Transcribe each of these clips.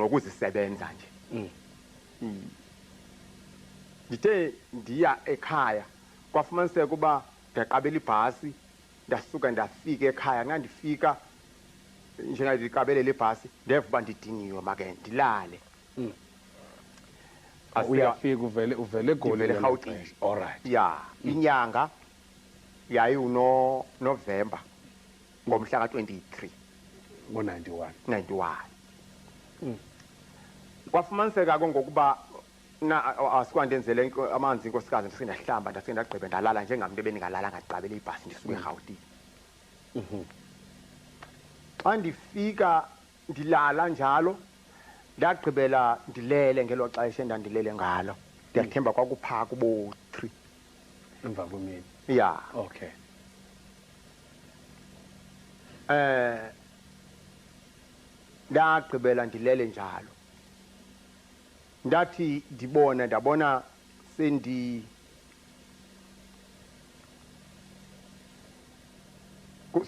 ngokuzisebenza nje. Ngithe ndiya ekhaya kwafumaniseka kuba ndaqabela ibhasi ndasuka ndafika ekhaya ngandifika njengadiqabele ibhasi ndeva uba ndidiniwe make ndilale. Uyafika uvele egoli eGauteng. Alright. Ya, inyanga yayi November ngomhla ka-23 ngo-91. Kwafumaniseka ngokuba asikwandenzele amanzi inkosikazi ndise ndahlamba ndase ndagqiba ndalala njengamuntu ebeningalala ngaqabela ibhasi ndisuka eGauteng. Xa ndifika ndilala njalo ndagqibela ndilele ngelo xesha endandilele ngalo. Ndiyathemba kwakuphaa kubo 3 emva kwemini. Ya. Okay. Ndagqibela ndilele njalo. Ndathi ndabona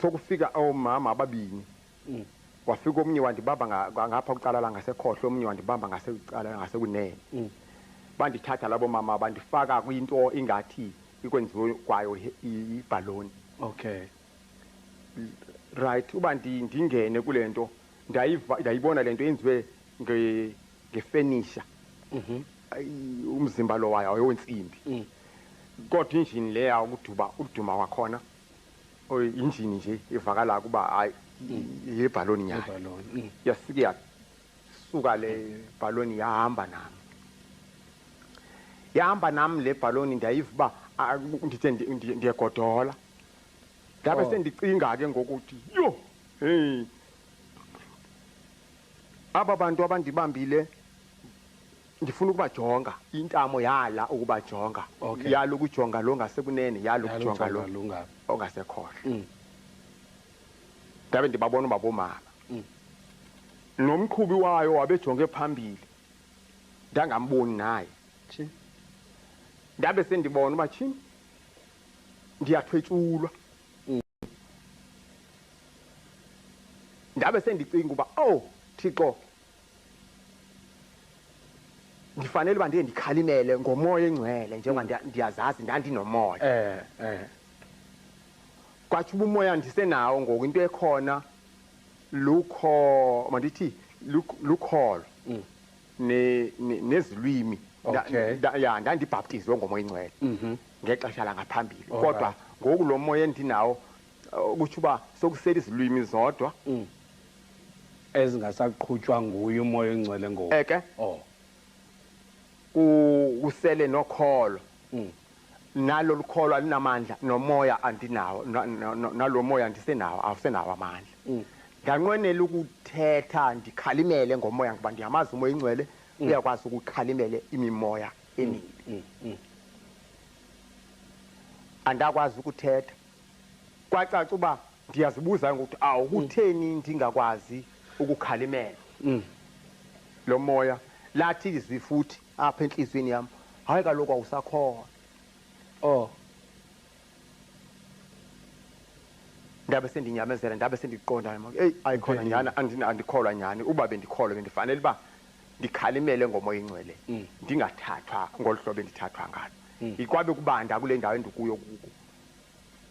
sokufika omama ababini. Wafika omnye wandibamba ngapha kucala la ngasekhohlo, omnye wandibamba ngasecala ngasekunene. Bandithatha labo mama bandifaka kwinto ingathi ikwenziwe kwayo ibhaloni. Okay. Right, uba ndingene kule nto ndayibona le nto yenziwe ngefenisha. Umzimba lo wayo oyonsimbi. Kodwa injini leya ukuduma wakhona injini nje ivakala kuba hayi yebhaloni nyayo. Yasike yasuka le bhaloni yahamba nami le bhaloni ndayiva uba ndithe ndiyagodola. Ndabe sendicinga ke ngokuthi yo aba bantu abandibambile ndifuna ukubajonga intamo yala ukubajonga. Yala ukujonga lo ngasekunene yala ukujonga lo ongasekhohlo. Ndabe ndibabona ubabomama. Nomqhubi wayo wabejonge phambili ndangamboni naye. Ndabe sendibona uba chini ndiyathwetshulwa. Ndabe sendicinga uba Thixo ndifanele uba ndiye ndikhalimele ngomoya engcwele njengoba ndiyazazi ndandinomoya. Kwathi ubumoya ndisenawo ngoku into ekhona mandithi lukholo nezilwimi. Ya ndandibhaptizwe ngomoya engcwele ngexesha langaphambili. Kodwa ngoku lo moya endinawo kutsho uba sokusela izilwimi zodwa ezingasaqhutywa nguye umoya engcwele ngoku. Ke usele nokholo. Nalo lukholo alinamandla nomoya andinawo nalo moya ndisenawo awusenawo amandla. Nganqwenela ukuthetha ndikhalimele ngomoya ngoba ndiyamazi umoya engcwele uyakwazi ukukhalimele imimoya emibi. Andakwazi ukuthetha. Kwacaca uba ndiyazibuza ngokuthi kutheni ndingakwazi ukukhalimela lo moya. Lathi izwi futhi apha enhlizweni yami hayi kaloku awusakhona. Ndabe sendinyamezela ndabe sendiqonda ayikhona nyani andikholwa nyani. Uba bendikholwa bendifanele uba ndikhalimele ngomoya engcwele ndingathathwa ngolu hlobo endithathwa ngalo. Ikwabe kubanda kule ndawo endikuyo kuku.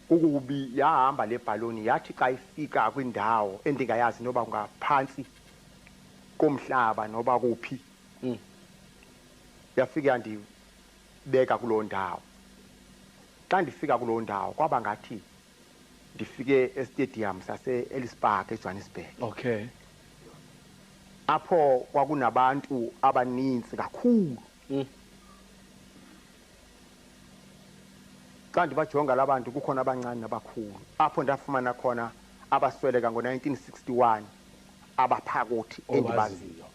Ukubi yahamba le bhaloni yathi xa ifika kwindawo endingayazi noba ngaphansi komhlaba noba kuphi. Yafika yandibeka kuloo ndawo. Xa ndifika kuloo ndawo kwaba ngathi ndifike estadium sase-Ellis Park eJohannesburg. Okay. Apho kwakunabantu abaninzi kakhulu. Xa ndibajonga labantu kukhona abancane nabakhulu. Apho ndafumana khona abasweleka ngo-1961 abaphakuthi endibaziyo.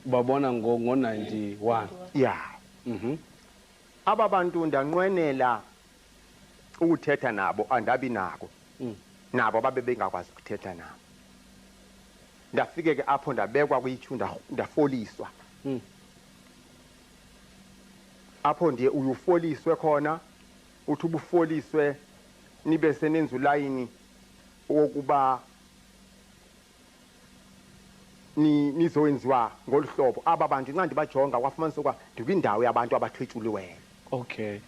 Babona ngo-91. Ya. Aba bantu ndanqwenela ukuthetha nabo andabi nako. Nabo babe bengakwazi ukuthetha nabo. Ndafike ke apho ndabekwa kwithu ndafoliswa. Apho ndiye uyufoliswe khona uthi ubufoliswe nibe senenza ulayini wokuba nizowenziwa ngolu hlobo aba bantu nxa ndibajonga kwafumanisa ukuba ndikwindawo yabantu abathwetshuliweyo. Okay.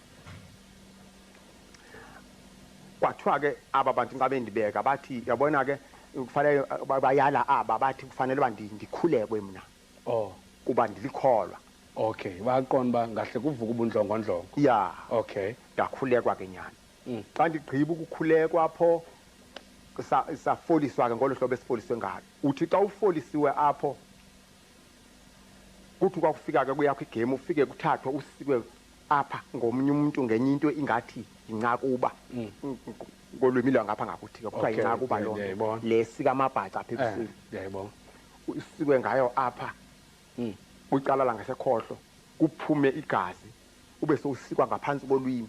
Kwathiwa ke aba bantu nxa bendibeka bathi yabona ke kufanele bayala aba bathi kufanele uba ndikhulekwe mna kuba ndilikholwa. Okay, baqonda uba ngahle kuvuka ubundlongondlongo. Ya. Okay. Ndakhulekwa ke nyani. Xa ndigqiba ukukhulekwa apho safoliswa ke ngolo hlobo esifoliswe ngalo. Uthi xa ufolisiwe apho kuthi kwakufika ke kuyakho igame ufike kuthathwa usikwe apha ngomnye umuntu ngenye into ingathi yincakuba ngolwimi lwangapha ngakuthi ke kuthiwa yincakuba lo lesika amabhaca apha ebusweni. Yayibona. Usikwe ngayo apha uqala la ngasekhohlo kuphume igazi ube sowusikwa ngaphansi kolwimi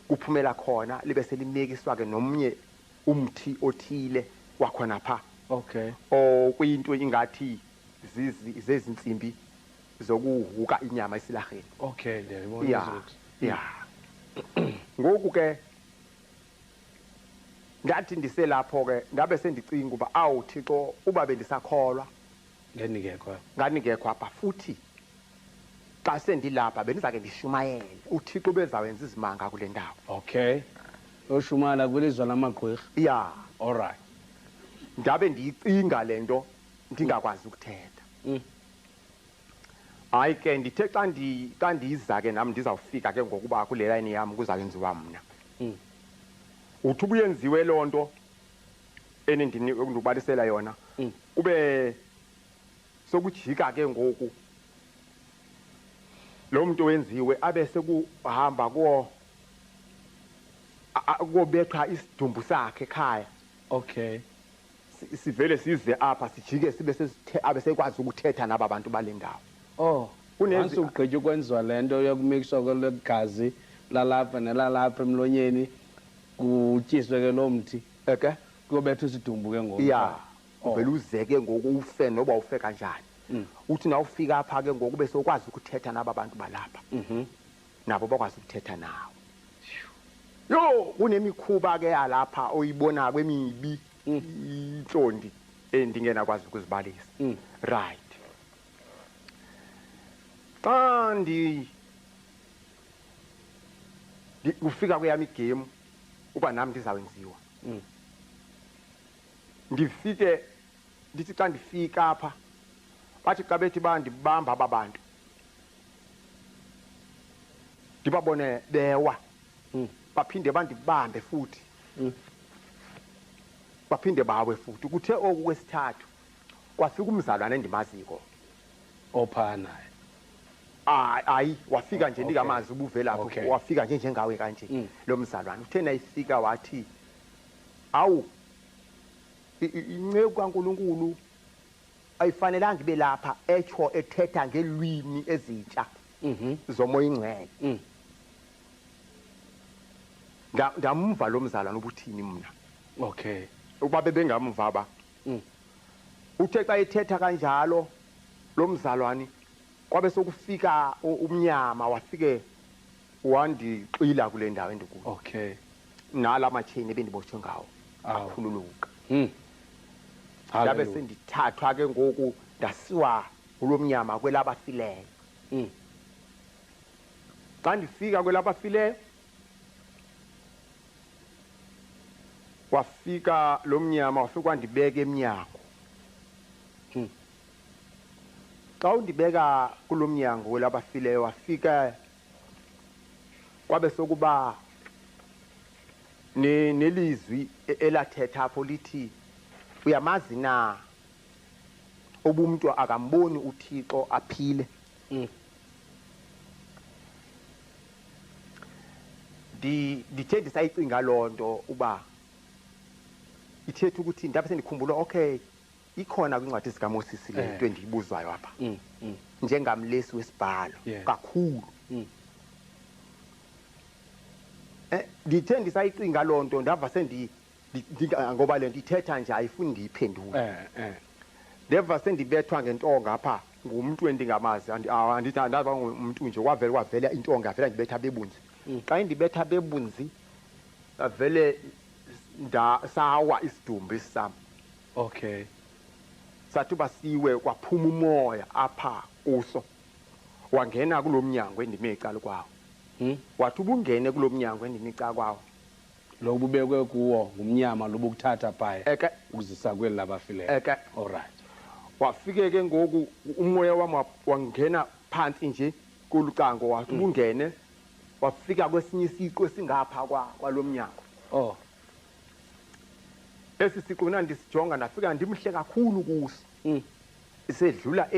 kuphumela khona libe selimekiswa ke nomnye umthi othile wakhona pha. Okay. Kuyinto ingathi zezinsimbi zokuhuka inyama esilaheni. Okay, ndiyabona. Ya. Ngoku ke ngathi ndiselapho ke ndabe sendicinga uba awu Thixo uba bendisakholwa nganingekho apha futhi xa sendilapha bendizake ndishumayele uThixo bezawenza izimanga kule ndawo. Okay. Oshumala kwilizwe lamagqwirha. Ya. All right. Ndabe ndiyicinga lento ndingakwazi ukuthetha. Hayi ke ndithe xa ndiza ke nami ndizawufika ke ngokuba kule line yami kuzayenziwa mna. Uthi ubuyenziwe lonto endibalisela yona ube sokujika ke ngoku lo muntu wenziwe abe sekuhamba kubethwa isidumbu sakhe ekhaya. Okay. Sivele size apha sijike sibe abe sekwazi ukuthetha naba bantu bale ndawo. Unenzi ugqitye ukwenziwa lento yokumikiswa kwegazi lalapha nelalapha emlonyeni kutyiswe ke lo mthi kuyobethwa isidumbu ke ngoku. Ya. Uvele uzeke ngoku ufe noba ufe kanjani. Uthi na ufika apha ke ngoku bese ukwazi ukuthetha naba bantu balapha. Nabo bakwazi ukuthetha nawe. Yo kunemikhuba ke alapha oyibona kwemibi inhlondi endingena kwazi ukuzibalisa. Right. Xa ufika kweyami igame uba nami ndizawenziwa. Ndifike ndithi xa ndifika apha bathi xa bethi bandibamba aba bantu ndibabone bewa baphinde bandibambe futhi baphinde bawe futhi kuthe okwesithathu kwafika umzalwane endimaziko ophanayo. Hayi wafika nje ndingamazi ubuvela lapho wafika nje njengawe kanje lo mzalwane uthena ifika wathi awu inceku kaNkulunkulu ayifanelanga ibe lapha echo ethetha ngelwimi ezitsha zomoya ingcwele. Ndamva lo mzalwane ubuthini mna. Okay. Uba bebengamva ba. Uthe xa ethetha kanjalo lo mzalwane kwabe sokufika umnyama wafike wandixila kule ndawo endikuyo. Okay. Nala machini ebendibotshwe ngawo akhululuka. Ndabe sendithathwa ke ngoku ndasiwa kulo mnyama kwelabafileyo. Xa ndifika kwelabafileyo wafika lo mnyama wafika wandibeka emnyango. Xa undibeka kulo mnyango welabafileyo wafika kwabe sokuba nelizwi elathetha apho lithi uyamazi na obumntu akamboni uThixo aphile. Ndithe ndisayicinga loo nto uba ithetha ukuthi ndabe sendikhumbula okay ikhona kwincwadi zikaMoses le nto endiyibuzwayo apha njengamlesi wesibhalo kakhulu. Ndithe ndisayicinga loo nto ndava ngoba le nto ithetha nje ayifuni ndiyiphendule. Ndeva sendibethwa ngentonga apha ngumntu endingamazi andithi andaba umuntu nje wavela intonga yavela ndibetha bebunzi. Xa indibetha bebunzi avele sawa isidumbu sam. Okay. sathi basiwe kwaphuma umoya apha kuso wangena kulomnyango endime icala kwawo wathi ubungene kulomnyango endime icala kwawo lo bubekwe kuwo ngumnyama lo bukuthatha phaya eke ukuzisa kweli labafileyo eke alright wafike ke ngoku umoya wami wangena phansi nje kulucango wathi ubungene wafika kwesinye isiqo singapha kwalomnyango oh esi siqo ndisijonga ndafika ndimhle kakhulu kuso isedlula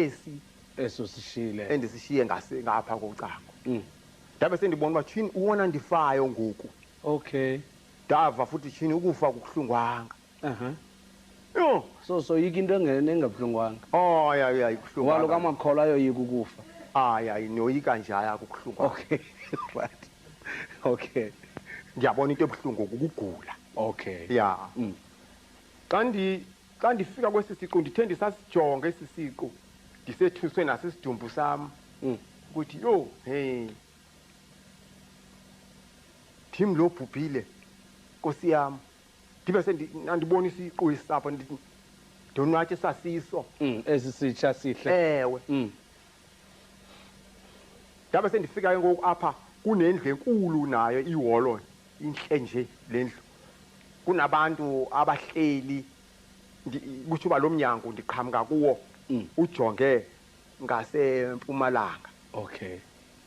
eso sishile endisishiye ngapha kocango ndabe sendibona uba tshini uwona ndifayo ngoku okay ndava futhi tshini ukufa kubuhlungwanga yo so yiki into engabuhlungwanga oh ya kubuhlungwanga walo kamakholwa ayoyika ukufa ya noyika nje kubuhlungwanga okay right okay ngiyabona into ebuhlungu ukugula okay ya xa ndifika kwesi siqo ndithe ndisasijonga esi siqo ndisethuswe nasesidumbu sam ukuthi yo hey Tim lo bhubhile Nkosi yami ndibe sendibona isiqo isapho ndonwathi sasiso esi sitsha sihle ewe ndabe sendifika ke ngoku apha kunendlu enkulu nayo iholo inhle nje lendlu kunabantu abahleli kuthi uba lo mnyango ndiqhamuka kuwo ujonge ngasempumalanga okay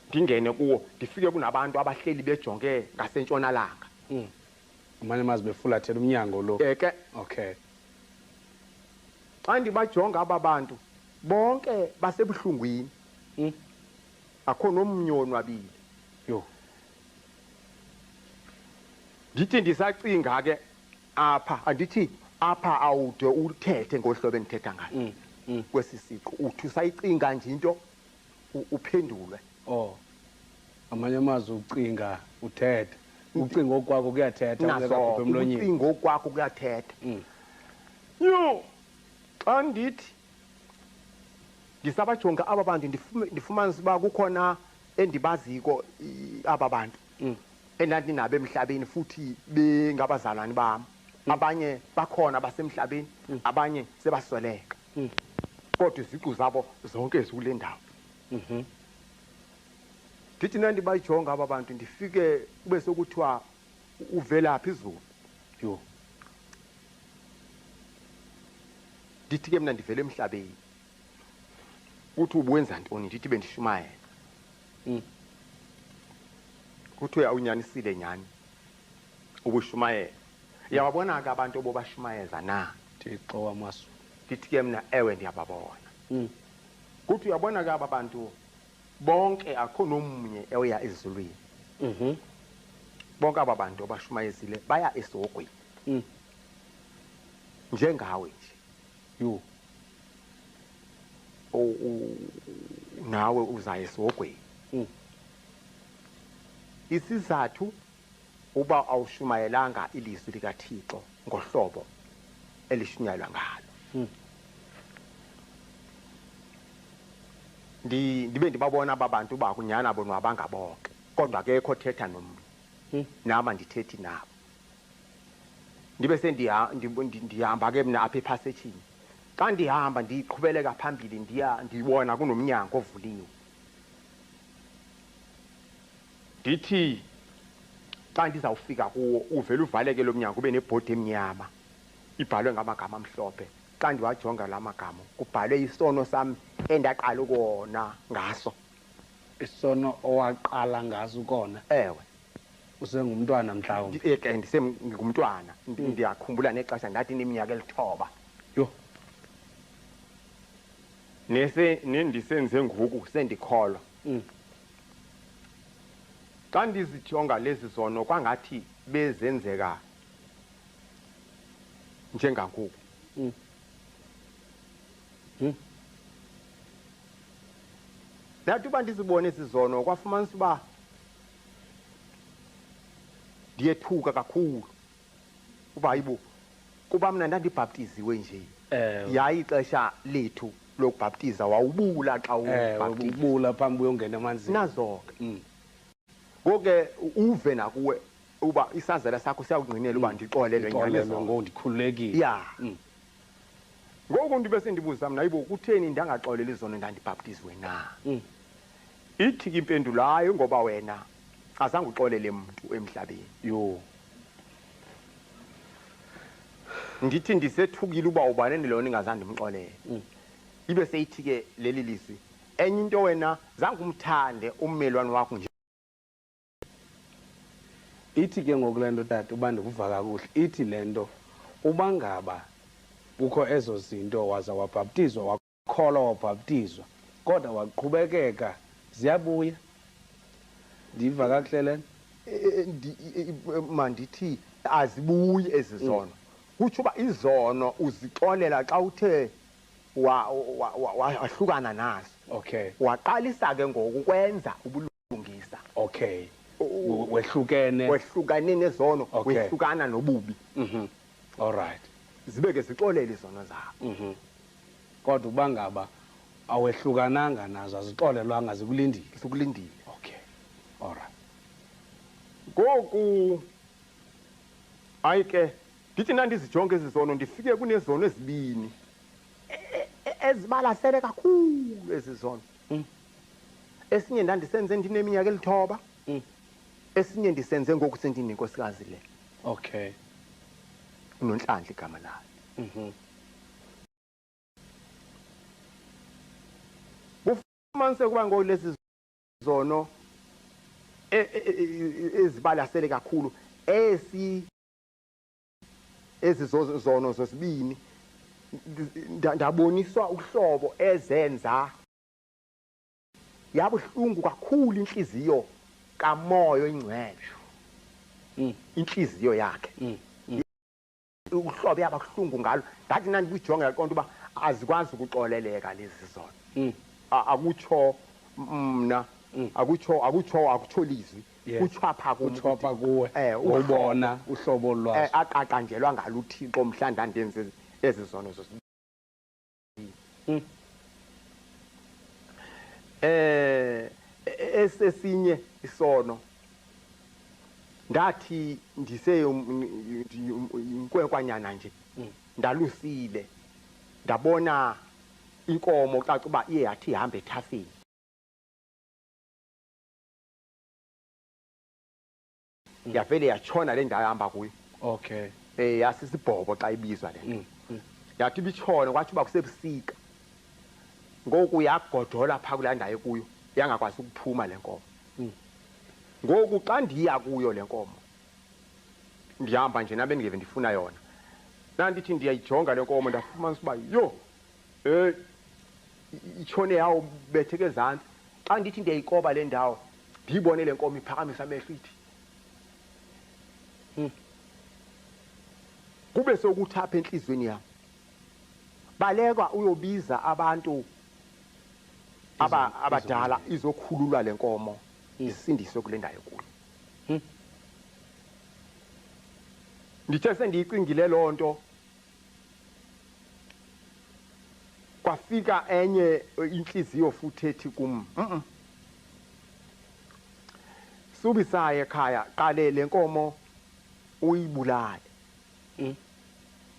ndingene kuwo ndifike kunabantu abahleli bejonge ngasentshonalanga amanye mazi befulathela umnyango lo eke okay xa ndibajonga aba bantu bonke basebuhlungwini akho nomnye onwabile yo ndithi ndisacinga ke apha andithi apha awude uthethe ngohlobo endithetha ngalo kwesi siqo uthi usayicinga nje into uphendulwe oh amanye amazwi ucinga uthethe ucinga okwakho kuyathetha ungekho emlonyeni ucinga okwakho kuyathetha yo xa ndithi ndisabajonga aba bantu ndifumanisa uba kukhona endibaziko aba bantu endandinabe emhlabeni futhi bengabazalwane bam abanye bakhona basemhlabeni abanye sebasweleka kodwa iziqu zabo zonke zikule ndawo ndithi nandibayijonga aba bantu ndifike kube sokuthiwa uvelaphi izulu yo ndithi ke mna ndivele emhlabeni uthi ubuwenza ntoni ndithi bendishumayela kuthiwe awunyanisile nyani ubushumayela yababona ke abantu obobashumayeza na Thixo wamasu ndithi ke mna ewe ndiyababona kuthi uyabona ke aba bantu bonke akho nomnye eya ezulwini bonke aba bantu abashumayezile baya esogwini njengawe nje yo nawe uza esogwini isizathu uba awushumayelanga ilizwi likaThixo ngohlobo elishunyayelwa ngalo ndibe ndibabona aba bantu bakunyana bona abangabonke kodwa akekho thetha nomntu nama ndithethi nabo ndibe ndihamba ke mna apha ephasejini xa ndihamba ndiqhubeleka phambili ndibona kunomnyango ovuliwe ndithi xa ndizawufika kuwo uvele uvaleke lo mnyango ube nebhodi emnyama ibhalwe ngamagama amhlophe xa ndiwajonga la magama kubhalwe isono sam endaqala ukona ngaso isono owaqala ngaso kona ewe usengumntwana mhlawumbe ke ndisengumntwana ndiyakhumbula nexesha ndathi neminyaka 9 yo nendisenze ngoku sendikholwa xa ndizijonga lezi zono kwangathi bezenzeka njengangoku ndathi uba ndizibone ezi zono kwafumanisa uba ndiyethuka kakhulu uba hayibo kuba mna ndandibhaptiziwe nje yayi ixesha lethu lokubhaptiza wawubula xa ubula phambi uyongena emanzini nazo-ke ngoke uve nakuwe uba isazela sakho siyakungqinela uba ndixolelwe ndikhululekile ya ngoku umuntu bese ndibuza mina yibo kutheni ndangaxolela izono ndandibhaptizwe na ithi impendulayo ngoba wena azange uxolele umuntu emhlabeni yo ndithi ndisethukile uba ubane nelona ingazange ndimxolele ibe seyithi ke leli lizwi enye into wena zange umthande ummelwane wakho nje ithi ke ngokulento tata uba ndikuva kakuhle ithi lento uba ngaba kukho ezo zinto waza wabhaptizwa wakholwa wabhaptizwa kodwa waqhubekeka ziyabuya ndiva kakuhle lento mandithi azibuyi ezi zono kutsho uba izono uzixolela xa uthe wahlukana nazo okay waqalisa ke ngokukwenza ubulungisa okay wehlukane nezono wehlukana nobubi all right zibe ke zixolele izono zakho kodwa uba ngaba awehlukananga nazo azixolelwanga zikulindile okay all right ngoku hayi ke ndithi nandizijonge ezi zono ndifike kunezono ezibini ezibalasele kakhulu ezi zono esinye ndandisenze ndineminyaka elithoba esinye ndisenze ngoku sendinenkosikazi le okay uNonhlanhla igama layo kufumanise kuba ngoku lezi zono ezibalasele kakhulu ezi zono zosibini ndaboniswa uhlobo ezenza yabuhlungu kakhulu inhliziyo kamoya oyingcwele inhliziyo yakhe uhlobo yababuhlungu ngalo ndathi nandibujonga yaqonda uba azikwazi ukuxoleleka lezi zono akutsho mna akutsho lizwi kutshwapha kuwe ubona uhlobo lwazo aqaqanjelwa ngalo uThixo mhlawumbe ndenze ezi zono zosibini esesinye isono ndathi inkwenkwanyana nje ndalusile ndabona inkomo caca uba iye yathi ihambe ethafeni yavele yatshona le ndawo ihamba kuyo okay yasisibhobo xa ibizwa le yathi ibitshona kwathi uba kusebusika ngoku yagodola phaa kulaa ndawo kuyo yangakwazi ukuphuma le nkomo ngoku xa ndiya kuyo le nkomo ndihamba nje nabe ndingeve ndifuna yona nandithi ndiyayijonga le nkomo ndafumanisa uba yho itshone yawo betheke ezantsi xa ndithi ndiyayikoba le ndawo ndiyibone le nkomo iphakamisa amehlo ithi kube sokuthi apha entliziyweni yam baleka uyobiza abantu abadala izokhululwa le nkomo isindiswe kule ndawo kuyo ndithe sendiyicingile loo nto kwafika enye inhliziyo futhi ethi kum subisaye ekhaya qale le nkomo uyibulale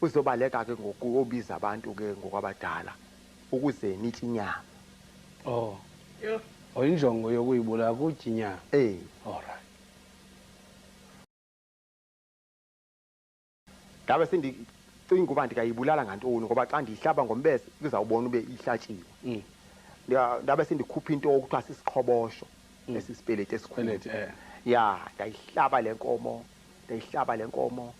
uzobaleka ke ngokubiza abantu ke ngokwabadala ukuze nitye inyama injongo yokuyibulala kutya inyama all right ndabe sendicinga uba ndingayibulala ngantoni ngoba xa ndiyihlaba ngombese kuzawubona ube ihlatshiwe ndabe sendikhupha into okuthiwa sisiqhobosho esisipeleti esikhulu ndayihlaba le nkomo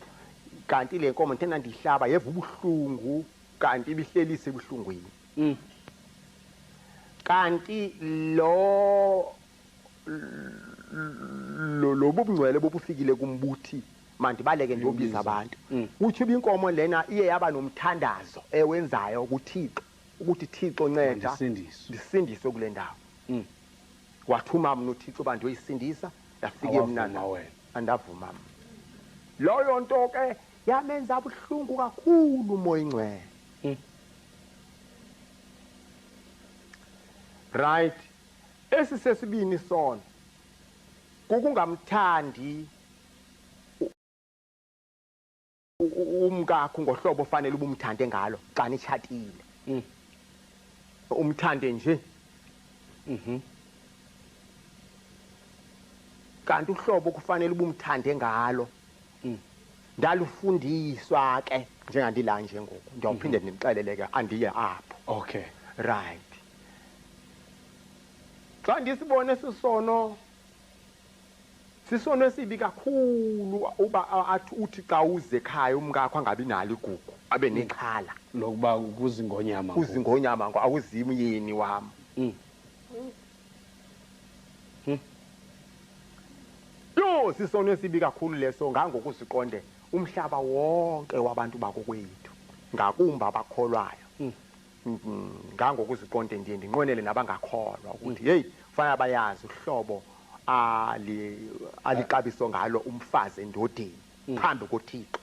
kanti le nkomo ndithena ndiyihlaba yeva ubuhlungu kanti ibihlelise ebuhlungwini kanti lo bubungcwele bobufikile kumbuthi mandibaleke ndiyobiza abantu uthi uba inkomo lena iye yaba nomthandazo ewenzayo kuThixo ukuthi Thixo nceda ndisindiswe kule ndawo wathuma mna uThixo uba ndiyoyisindisa yafike mna andavuma mna loyo nto ke yamenza buhlungu kakhulu umoya ingcwele right esi sesibini sona kukungamthandi umkakho ngohlobo ofanele ubumthande ngalo xa nitshatile. Umthande nje. Kanti uhlobo kufanele ubumthande ngalo ndalufundiswa ke njengandila nje ngoku ndiyawuphinde ndinixelele ke andiye apho. Okay, right. Xa ndisibone sisono esibi kakhulu uba athi uthi xa uze ekhaya umkakho angabi nalo igugu abe nexhala lokuba kuzingonyama ngo awuzi umyeni wam. Yo sisono esibi kakhulu leso ngangokusiqonde umhlaba wonke wabantu bakokwethu ngakumba abakholwayo. Ngangokuziqonde ndiye ndinqwenele nabangakholwa ukuthi hey kufanele bayazi uhlobo alixabiso ngalo umfazi endodeni phambi koThixo.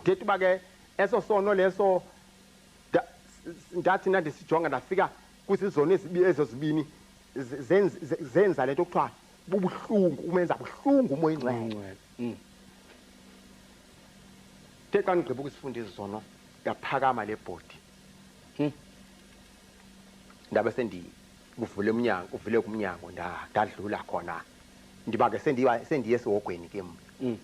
Ngethi ba ke eso sono leso ndathi ndisijonga ndafika kwisizono ezo zibini zenza lento kuthiwa bubuhlungu umenza buhlungu umoya ingcwele. Xa ndigqiba ukusifunda izono yaphakama le bhodi ndabe uvule kumnyango ndadlula khona ndiba ke sendiye esihogweni ke mna.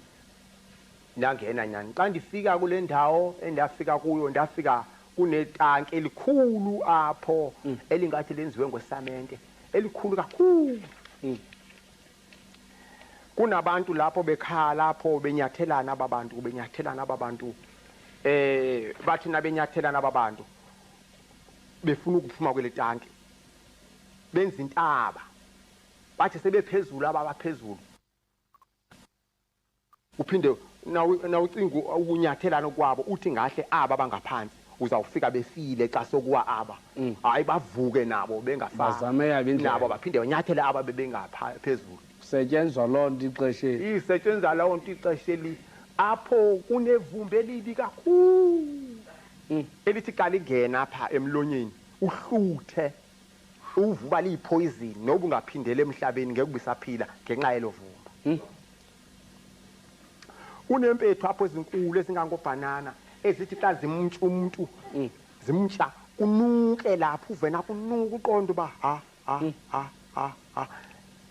Ndangena nyani xa ndifika kule ndawo endafika kuyo ndafika kunetanki elikhulu apho elingathi lenziwe ngosamente elikhulu kakhulu. Kunabantu lapho bekhala lapho benyathelana ababantu bathi nabenyathelana ababantu befuna ukuphuma kwele tanki benza intaba bathi sebephezulu abaphezulu uphinde nawucinga ukunyathelana kwabo uthi ngahle aba bangaphansi uzawufika befile xa sokuwa aba hayi bavuke nabo bengafani nabo baphinde banyathele aba bebengaphezulu. Kusetyenzwa loo nto ixesheni isetyenzwa loo nto ixesheni apho kunevumbi elibi kakhulu elithi xa lingena apha emlonyeni uhluthe uvuba liyipoison noba ungaphindele emhlabeni ngeke ubisaphila ngenxa yelo vumba. Kunempethu apho ezinkulu ezingangobhanana ezithi xa zimtsha umuntu zimtsha kunuke lapho uvena kunuka uqonda uba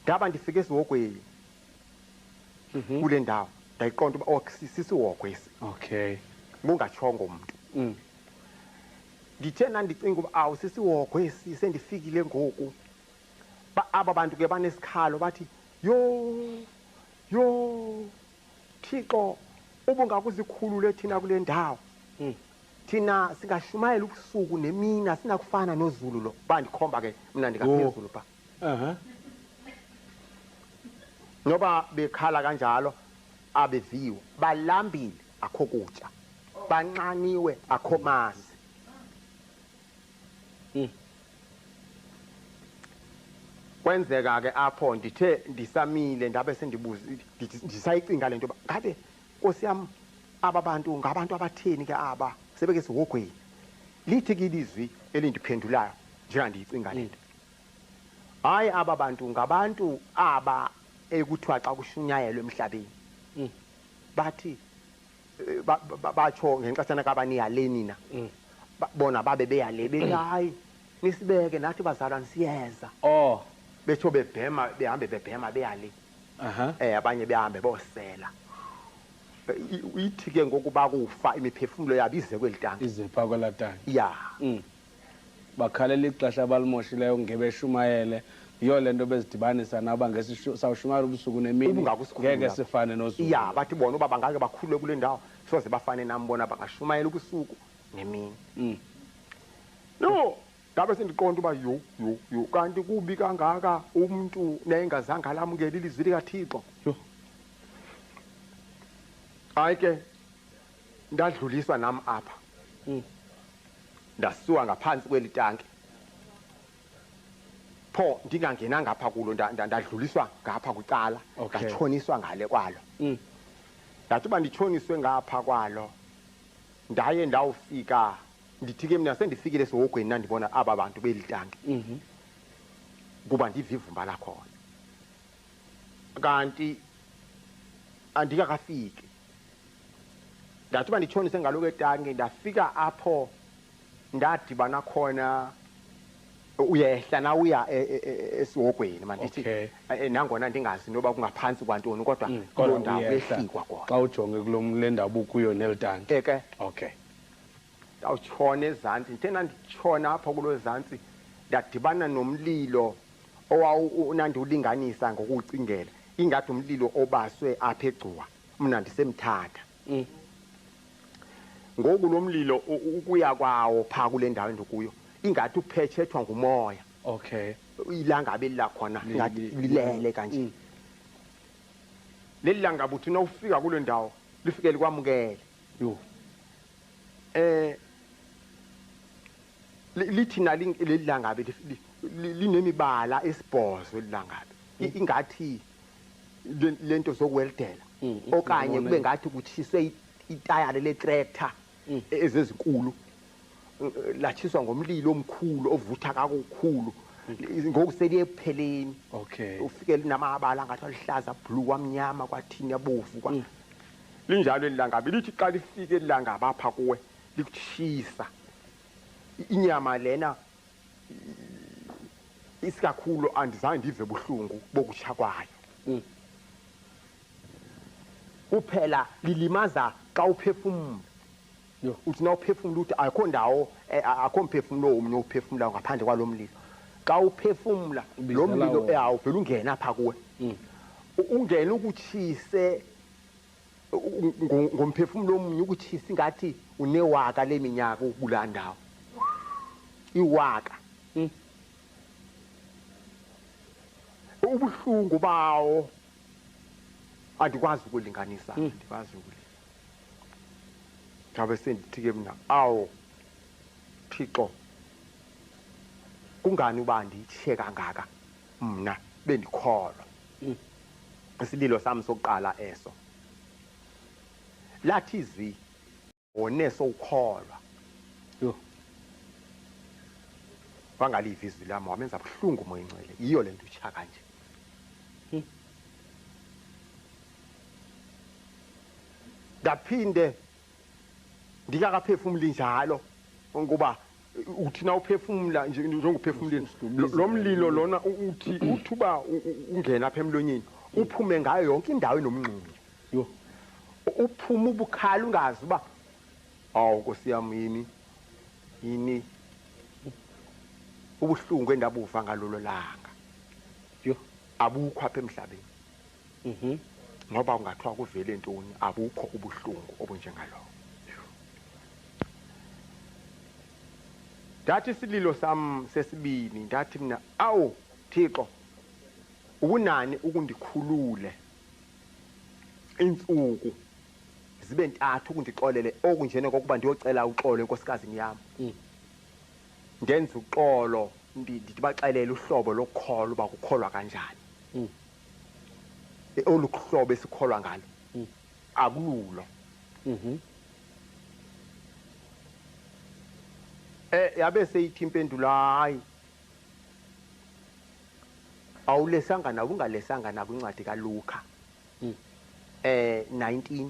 ndaba ndifike esihogweni kule ndawo ndayiqonda uba sisihogwe esi. Okay, bungatshongo umuntu. Ndithe nandicinga uba awu sisihogwe esi sendifikile ngoku aba bantu ke banesikhalo bathi yo Thixo ubungakuzikhulule thina kule ndawo thina singashumayela ubusuku nemini sinakufana noZulu lo bandikhomba ke mna ndikaphezulu pha. Noba bekhala kanjalo abeviwe balambile akho kutya banqaniwe akho mazi. Kwenzeka ke apho ndithe ndisamile ndabe sendibuza ndisayicinga lento ngabe Nkosi yami aba bantu ngabantu abatheni ke aba sebeke sihogweni lithi kilizwi elindiphendulayo njengandiyicinga lento. Hayi aba bantu ngabantu aba ekuthiwa xa kushunyayelwe emhlabeni bathi batsho ngenxashana kabaniyale nina bona babe beyale bethi hayi nisibeke nathi bazalwane siyeza betho bebhema behambe bebhema beyale abanye behambe bosela ithi ke ngokuba kufa imiphefumulo yabo ize kwelitanki ize pha kwelatanki ya bakhalela ixesha abalimoshileyo ngebeshumayele yiyo le nto bezidibanisa naba ngesawushumayela ubusuku nemini ngeke sifane noZulu. Ya bathi bona uba bangake bakhulule kule ndawo soze bafane nam bona bangashumayela ubusuku nemini. No ngabe sendiqonda uba yo kanti kubi kangaka umuntu nayengazange alamukele ilizwi likaThixo. Hayi ke ndadluliswa nam apha ndasuka ngaphansi kweli tanki pho ndingangena ngapha kulo ndadluliswa ngapha kucala ndatshoniswa ngale kwalo. Ndathi uba nditshoniswe ngapha kwalo ndaye ndawufika ndithi ke mina sendifikile esihogweni nandibona aba bantu beli tanki kuba ndiva ivumba lakhona kanti andikakafiki ndathi uba nditshonise ngaloku etanki ndafika apho ndadibana khona uyehla na uya esihogweni mandithi nangona ndingazi noba kungaphantsi kwantoni kodwa kuloo ndawo uyehlikwa kona xa ujonge kule ndawo bukuyo nelitanki ke okay ndawutshona ezantsi ndithe ndanditshona apho kuloo zantsi ndadibana nomlilo owawunandiwulinganisa ngokuwucingela ingathi umlilo obaswe apha egcuwa mna ndisemthatha ngoku lo mlilo ukuya kwawo phaa kule ndawo endikuyo ingathi uphetshethwa ngumoya okay ilangabe lilakhona ngathi lilele kanje leli langabe uthi nawufika kule ndawo lifike likwamukele yo lithi leli langabe linemibala esibhozo lilangabe ingathi lento zokweldela okanye kube ngathi kutshiswe itayari letractor ezezinkulu latshiswa ngomlilo omkhulu ovutha kakukhulu ngoku seliyepheleni okay ufike linamabala ngathi alihlaza blue kwamnyama kwathini yabovu kwa linjalo elilangabe lithi xa lifike elilangabe apha kuwe likutshisa inyama lena isikakhulu andizange ndive buhlungu bokutsha kwayo kuphela lilimaza xa uphefumula uthi na uphefumula uthi akho ndawo akho mphefumulo omnye uphefumula ngaphandle kwalo mlilo xa uphefumula lo mlilo awuvela ungena apha kuwe ungena ukutshise ngomphefumulo omnye ukutshisa ingathi unewaka leminyaka ukula ndawo iwaka ubuhlungu bawo andikwazi ukulinganisa andikwazi ngabe sendithi-ke mna awu Thixo kungani uba nditshe kangaka mna bendikholwa isililo sami sokuqala eso lathi zwi woneso ukholwa yo wangaliva izwi lami wamenza buhlungu umoya ingcwele yiyo le nto utsha kanje ndaphinde ndikakaphefumuli njalo ngoba uthi na uphefumula njengophefumuleni lo mlilo lona uthi uba ungena apha emlonyeni uphume ngayo yonke indawo enomnqungu yo uphuma ubukhala ungazi uba awu Nkosi yami yini ubuhlungu endabuva ngalolo langa yo abukho apha emhlabeni ngoba ungathiwa kuvele ntoni abukho ubuhlungu obunjengalowo ndathi isililo sam sesibini ndathi mina awu Thixo ukunani ukundikhulule intsuku zibe ntathu ukundixolele okunjene kokuba ndiyocela uxolo enkosikazi yami ndenza uxolo ndibaxelele uhlobo lokukholwa uba kukholwa kanjani oluhlobo esikholwa ngalo akululo yabe seyithi impendulo hayi awulesanga na ungalesanga na kwincwadi kaLuka 19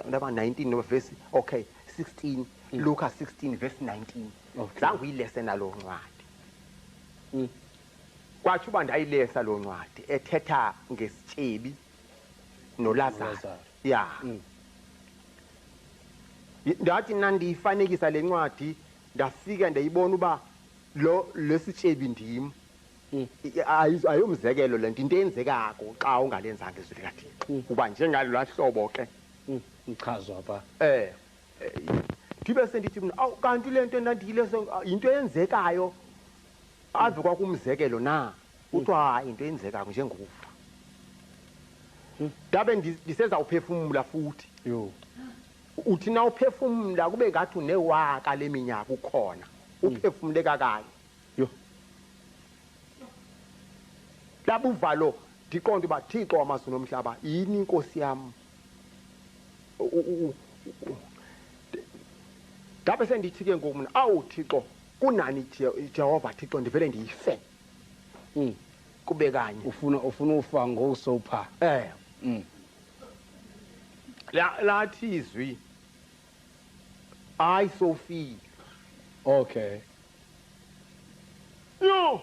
ndaba 19 no verse okay 16 Luka 16 verse 19 zange uyilese nalo ncwadi kwathi uba ndayilesa lo ncwadi ethetha ngesityebi noLazaro ya ndathi nandiyifanekisa le ncwadi ndafika ndayibona uba lesityebi ndim ayomzekelo le nto into eyenzekako xa ungalenzanga izwi likaThixo kuba njengalo hlobo ke ichazwa pha ndibe sendithi mna awu kanti le nto endandiyilese yinto eyenzekayo ave kwakumzekelo na kuthiwa hayi into eyenzekayo njengokufa ndabe ndiseza uphefumula futhi yo uthi na uphefumula kube ngathi unewaka leminyaka ukhona uphefumule kakanye yo labuvalo ndiqonda uba Thixo wamazulu nomhlaba yini inkosi yami ndabe sendithi ke ngoku mina awu Thixo kunani Jehova Thixo ndivele ndiyife kube kanye ufuna ufa ngosopha lathi izwi I Sophie. Okay. Yo.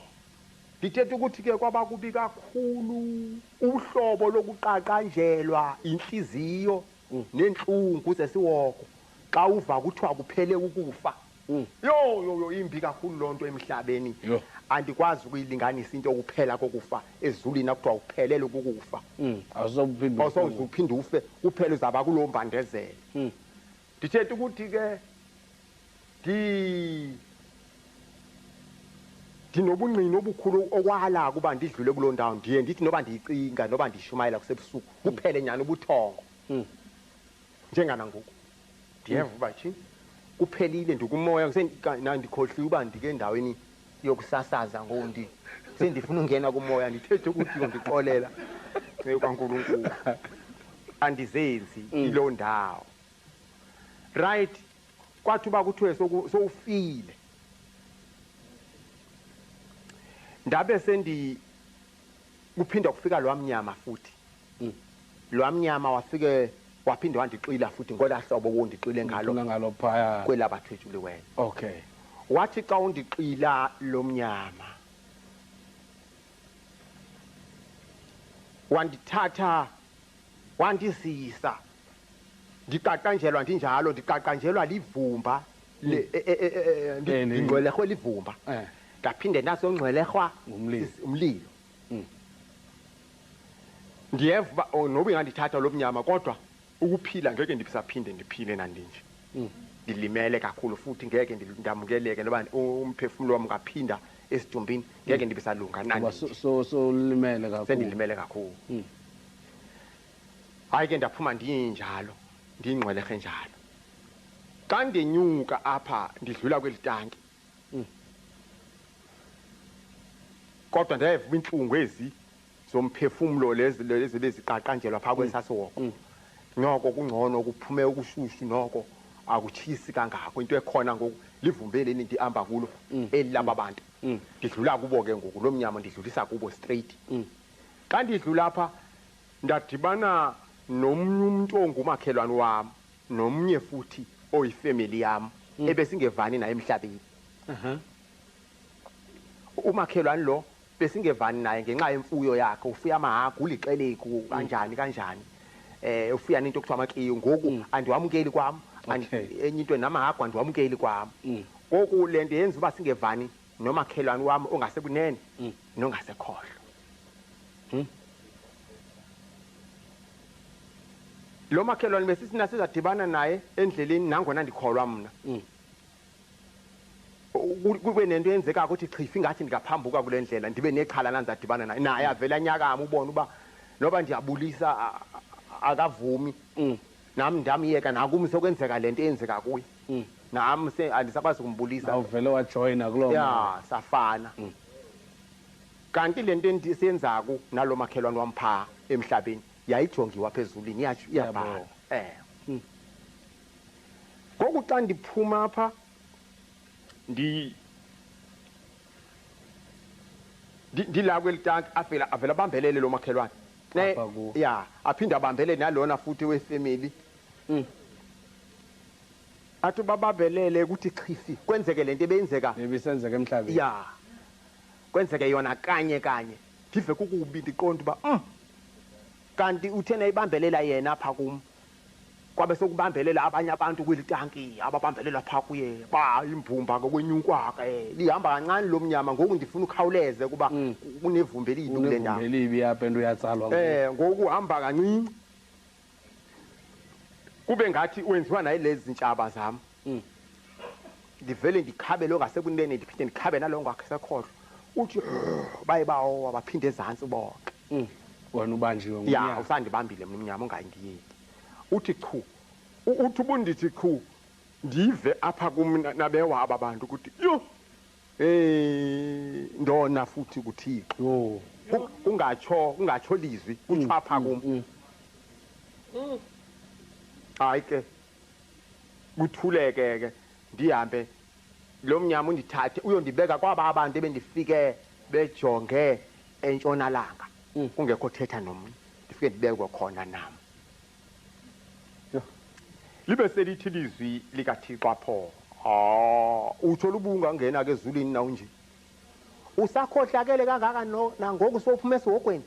Ngithethe ukuthi ke kwaba kubi kakhulu uhlobo lokuqaqanjelwa inhliziyo nenhlungu sesiwoko xa uva kuthiwa kuphele ukufa. Yo imbi kakhulu lonto emhlabeni. Andikwazi ukuyilinganisa into okuphela kokufa ezulwini akuthiwa uphelele ukufa. Awuzophinde ufe kuphela uzaba kulombandezelo. Ndithethe ukuthi ke ndinobungqini obukhulu okwala kuba ndidlule kuloo ndawo ndiye ndithi noba ndiyicinga noba ndishumayela kusebusuku kuphele nyani ubuthongo njengana ngoku ndiyeva uba tshini kuphelile ndikumoya ndikhohliwe uba ndike endaweni yokusasaza ngoku sendifuna ungena kumoya ndithethe ukuthi ndixolela kwaNkulunkulu andizenzi iloo ndawo right kwathi uba kuthiwe sowufile ndabe kuphinda kufika lwamnyama futhi lwamnyama waphinde wandixila futhi ngola hlobo wondixile ngalo phaya kwelabathwetshuliweyo. Okay. Wathi xa undixila lomnyama wandithatha wandisisa ndiqaqanjelwa ndinjalo ndiqaqanjelwa livumba ngingcwelehwe livumba ngaphinde ndasongcwelehwa umlilo. Ndiyeva noba ingandithatha lomnyama kodwa ukuphila ngeke ndisaphinde ndiphile nandinje. Ndilimele kakhulu futhi ngeke ndamukeleke noba umphefumulo wami ngaphinda esidumbini ngeke ndibisalunga nandinje. So limele kakhulu. Sendilimele kakhulu. Hayi ke ndaphuma ndinjalo ndingcwelehe njalo. Xa ndenyuka apha ndidlula kwelitanki kodwa ndayeva inhlungu ezi zomphefumulo lezi beziqaqanjelwa phaa kwesasiwoko. Noko kungcono kuphume ukushushu noko akutshisi kangako into ekhona ngoku livumbele ndihamba kulo elilaba bantu ndidlula kubo ke ngoku lo mnyama ndidlulisa kubo straight. Xa ndidlula apha ndadibana nomnye umuntu ongumakhelwane wami nomnye futhi oyifamily yami ebesingevani naye emhlabeni. Umakhelwane lo besingevani naye ngenxa yemfuyo yakhe ufuya amahagu uliqeleku kanjani ufuya into okuthiwa amakliyo ngoku andiwamukeli kwami enye into namahagu andiwamukeli kwami. Ngoku le nto yenza uba singevani nomakhelwane wami ongasekunene nongasekhohlo. Lo makhelwane besisina sizadibana naye endleleni nangona ndikholwa mna. Kube nento yenzeka ukuthi chifi ngathi ndingaphambuka kule ndlela ndibe nexhala nanzadibana naye avela nyakama ubona uba noba ndiyabulisa akavumi nami ndamyeka nakumi sokwenzeka lento eyenzeka kuye nami andisakwazi kumbulisa. Awuvele wajoyina kuloo ya safana. Kanti lento endisenzaku nalo makhelwane wami phaa emhlabeni yayijongiwa phezulini iyabhala. Ngoku xa ndiphuma apha ndila kwelitanki avela bambelele lo makhelwane ya aphinda abambelele nalona futhi wefamily. Athi bababelele ukuthi chifi kwenzeke lento ebeyenzeka ebisenzeka emhlabeni ya kwenzeke yona kanye ndive kukubi ndiqonda uba kanti uthena ibambelela yena apha kum kwabe sokubambelela abanye abantu kwelitanki ababambelela phaa kuye imbumba ngokwenyukwake lihamba kancane lo mnyama ngoku ndifuna ukhawuleze kuba unevumbe elibi kule ndawo. Unevumbe elibi apha into uyatsalwa ngoku uhamba kancinci kube ngathi wenziwa naye lezi zintshaba zami. Ndivele ndikhabe lo ngasekunene ndiphinde ndikhabe nalo ngasekhohlo uthi baye bawo baphinde ezantsi bonke. Wena ubanjiwe ngumnyama. Ya usandibambile mina umnyama ungayindiyeki. Uthi chu uthi ubundithi chu ndive apha kumna nabewa aba bantu ukuthi yo ndona futhi kuThixo ungatsho lizwi kuthiwa apha kum. Hayi ke kuthuleke ke ndihambe lo mnyama undithathe uyondibeka kwaba abantu ebendifike bejonge entshonalanga kungekho thetha nomnye ndifike ndibekwe khona nam. Yho. Libe selithi ilizwi likaThixo apho. Utsho ubungangena ke ezulwini na unje. Usakhohlakele kangaka nangoku sophuma esihogweni.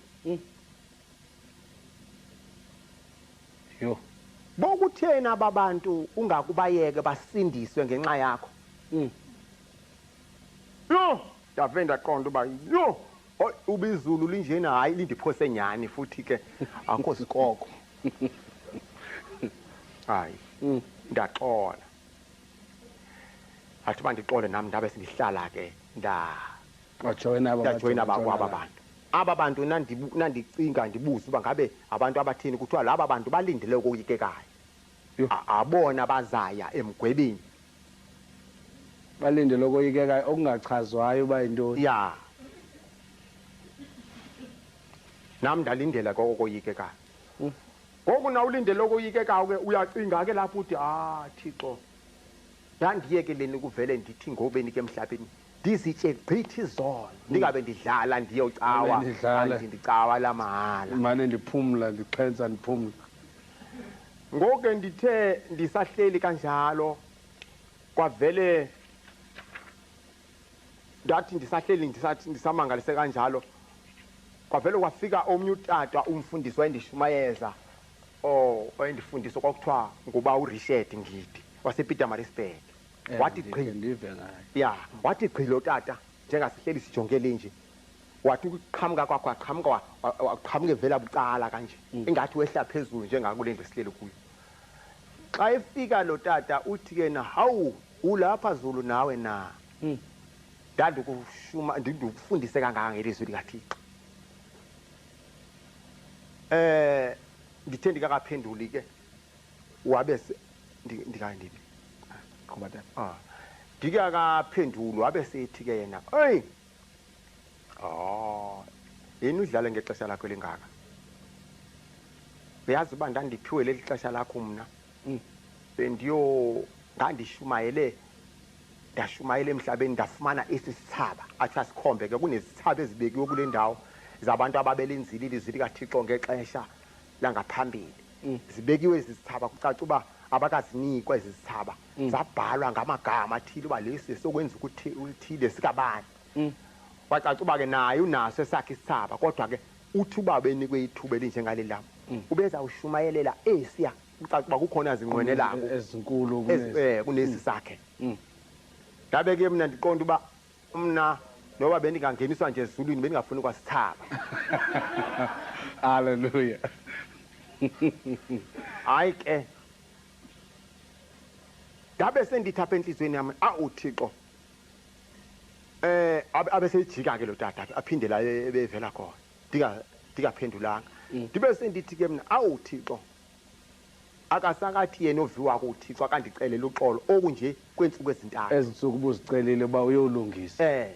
Yho. Bokuthena ababantu ungakubayeke basindiswe ngenxa yakho. Yo, ndavenda qonda uba yo ubizulu linjena hayi lindiphose nyani futhi ke akho sikoko. Hayi, ndaxola. Athi bandixole nami ndabe sindihlala ke wajoyina aba bantu. Aba bantu nandicinga ndibuza uba ngabe abantu abathini kuthiwa laba bantu balindele ukoyikekayo. Abona bazaya emgwebeni. Balindele ukoyikekayo okungachazwayo uba yintoni. Ya. Nam ndalindela ukoyikekayo. Ngoku na ulindele ukoyikekayo ke uyacinga ke lapho uthi Thixo ndandiyekeleni kuvele ndithi ngobeni ke emhlabeni ndizitye gqithi izolo ndingabe ndidlala ndiyocawa ndicawa la mahala mane ndiphumla ndixhensa ndiphumla. Ngoku ndithe ndisahleli kanjalo kwavele ndathi ndisahleli ndisamangalise kanjalo kwavele kwafika omnye utata umfundisi wayendishumayeza wayendifundisa kwakuthiwa nguba uRichard Ngidi wasePietermaritzburg. Wathi ndive ngayo. Ya, wathi gqilo tata njengasihleli sijongele nje. Wathi ukuqhamuka kwakho aqhamuke vela bucala kanje. Ingathi wehla phezulu njengakule ndlu sihleli kuyo. Xa efika lo tata uthi ke na hawu ulapha Zulu nawe na. Ndandikushuma ndikufundise kangaka ngelizwi likaThixo. Ndithe ndikakaphenduli ke wabe ndikandini. Qhuba tata. Ndikakaphendulwa wabe sethi ke yena hey yena udlala ngexesha lakho lengaka. Uyazi uba ndandiphiwe leli xesha lakho mna. Ngandishumayele ndashumayele emhlabeni ndafumana isithaba athi asikhombe ke kunezithaba ezibekiwe kule ndawo zabantu ababelenzile ilizwi likaThixo ngexesha langaphambili. Zibekiwe izithaba kucaca uba abakazinikwa izithaba zabhalwa ngamagama athile uba lesi sokwenza ukuthile sikabani. Wacaca uba ke naye unaso esakhe isithaba kodwa ke uthi uba benikwe ithuba elinjengaleli lapho ubeza ushumayelela esiya ucaca uba kukhona zinqwenelako ezinkulu kunesi sakhe. Ndabe ke mina ndiqonda uba mna noba bendingangeniswa nje ezulwini bendingafuni kwasithaba. Hallelujah. Hayi ke ndabe sendithi apha enhlizweni yami uThixo abesejika ke lo tata aphindela ebevela khona ndingaphendulanga. Ndibe sendithi ke mina uThixo akasakathi yena oviwa kuThixo akandicelela uxolo okunje kwensuku ezintathu ezisuku ubuzicelile ba uyolungisa.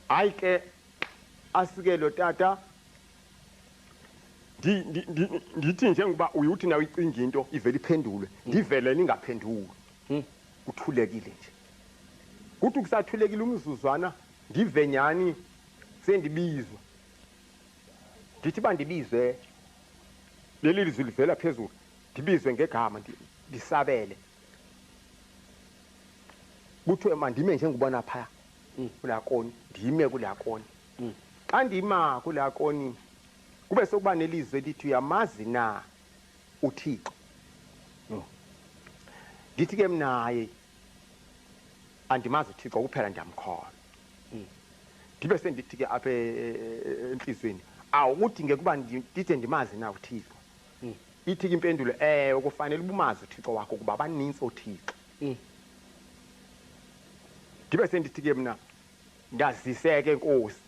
Hayi ke asike lo tata ndithi njengoba uyuthi nawe icinga into ivele iphendulwe ndivele ningaphenduli. Kuthulekile nje kuthi kusathulekile umzuzwana ndive nyani sendibizwa ndithi bandibizwe leli lizwi livela phezulu ndibizwe ngegama ndisabele kuthiwe mandime nje ngubona phaya kulakoni ndime kulakoni. Xa ndima kulakoni kube sokuba nelizwe lithi uyamazi na uThixo. Ndithi ke mnaye andimazi uThixo kuphela ndiyamkholwa. Ndibe sendithi ke apha enhlizweni awukuthi ngekuba ndithe ndimazi na uThixo. Ithi ke impendulo kufanele ubumazi uThixo wakho kuba baninzi oThixo. Ndibe sendithi ke mna ndaziseke Nkosi.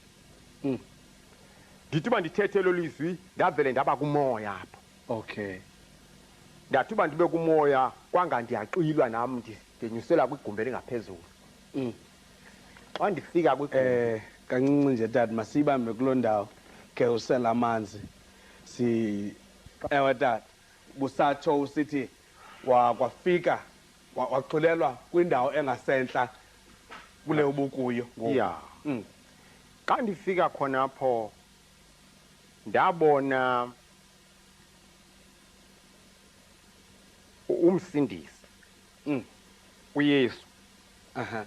Ndithi uba ndithethe lo lizwi ndavele ndaba kumoya apho. Okay. Ndathi uba ndibe kumoya kwanga ndiyaqilwa nami ndinyusela kwigumbi elingaphezulu. Xa ndifika kwigumbi kancinci nje tata masibambe kuloo ndawo ke usela amanzi ewe tata busatsho usithi kwafika waxolelwa kwindawo engasentla kule ubukuyo. Xa ndifika khona apho ndabona umsindisi uYesu. Aha.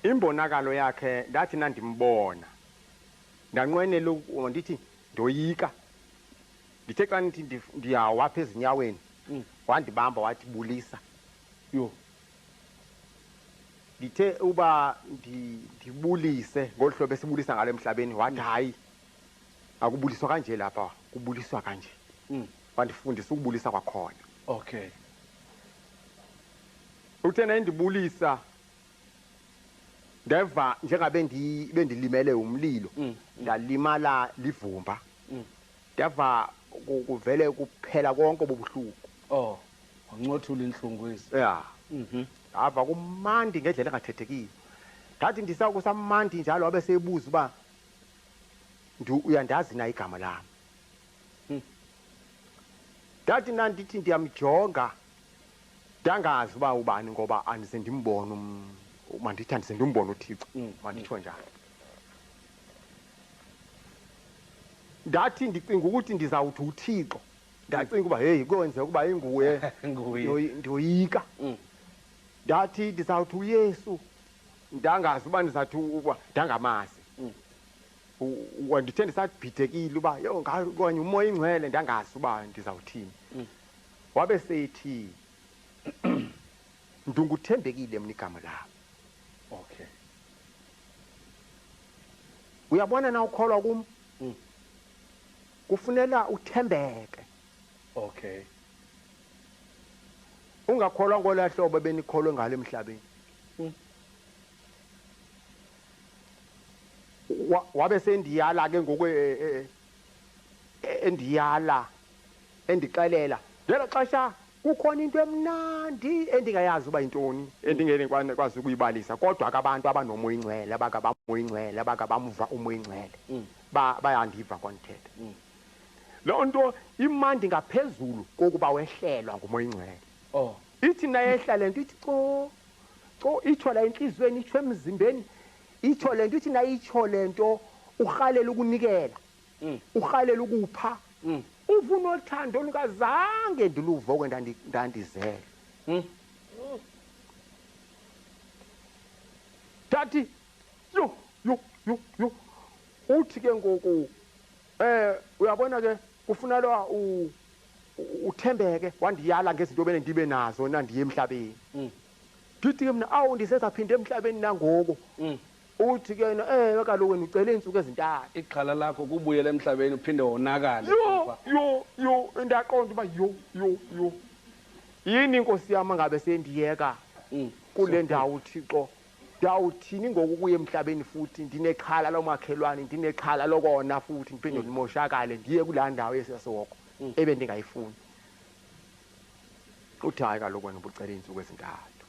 Imbonakalo yakhe ndathi nandimbona ndanqwenela ndithi ndoyika. Ndithe xa ndithi ndiyawapha ezinyaweni wandibamba wathi bulisa. Yo. Ndithe uba ndibulise ngolu hlobo esibulisa ngalo emhlabeni wathi hayi akubuliswa kanje lapha kubuliswa kanje. Wandifundisa ukubulisa kwakhona. Okay. Uthena indibulisa ndeva njengabe bendilimele umlilo ndalimala livumba. Ndeva kuvele kuphela konke obubuhlungu. Oh, wancothula inhlungu ezi. Yeah. Ava kumandi ngendlela engathethekile. Ngathi ndisakusamandi njalo wabe seyibuza uba uyandazi na igama lami. Ngathi nandithi ndiyamjonga ndangazi uba ubani ngoba andize ndimbone mandithi andize ndimbone uThixo. Manditsho njalo. Ndathi ndicinga ukuthi ndizawuthi uThixo. Ndacinga uba hey kuyenzeka ukuba inguye. Ndoyika. Ndathi ndizawuthi uYesu. Ndangazi uba ndizathi uba ndangamazi. Wandithe ndisabhidekile uba yo ngakanye umoya ingcwele ndangazi uba ndizawuthini. Wabe sethi ndunguthembekile mina igama lakho. Okay. Uyabona na ukholwa kum? Kufunela uthembeke. Okay. Ungakholwa ngolahlobo benikholwe ngalo emhlabeni. Wabe sendiyala ke ngoku endiyala endixelela ngelo xesha kukhona into emnandi endingayazi uba yintoni endingene kwazi ukuyibalisa kodwa ke abantu abanomoya ingcwele abakabamoya ingcwele abakabamva umoya ingcwele bayandiva konithetha. Lo nto imandi ngaphezulu kokuba wehlelwa ngumoya ingcwele. Oh, ithi nayehla lento ithi co itsho la enhlizweni itsho emzimbeni itsho lento ithi nayitsho lento urhalela ukunikela. Urhalela ukupha. Uvuna othando olukazange ndiluvo kwendandizele. Tathi yo uthi ke ngoku uyabona ke kufunelwa uthembeke wandiyala ngezinto bene ndibe nazo nandiye emhlabeni. Ngithi ke mina awu ndisezaphinda emhlabeni nangoku. Uthi ke kaloku wena ucela izinsuku ezintathu. iqhala lakho kubuyela emhlabeni uphinde wonakale. Yo ndaqonda uba yo yini inkosi yami ngabe sendiyeka kule ndawo Thixo. Ndawuthini ngoku kuye emhlabeni futhi ndinexhala lomakhelwane ndinexhala lokona futhi ndiphinde ndimoshakale ndiye kulaa ndawo yesasoko ebendingayifuni. Uthi hayi kaloku wena ubucela izinsuku ezintathu.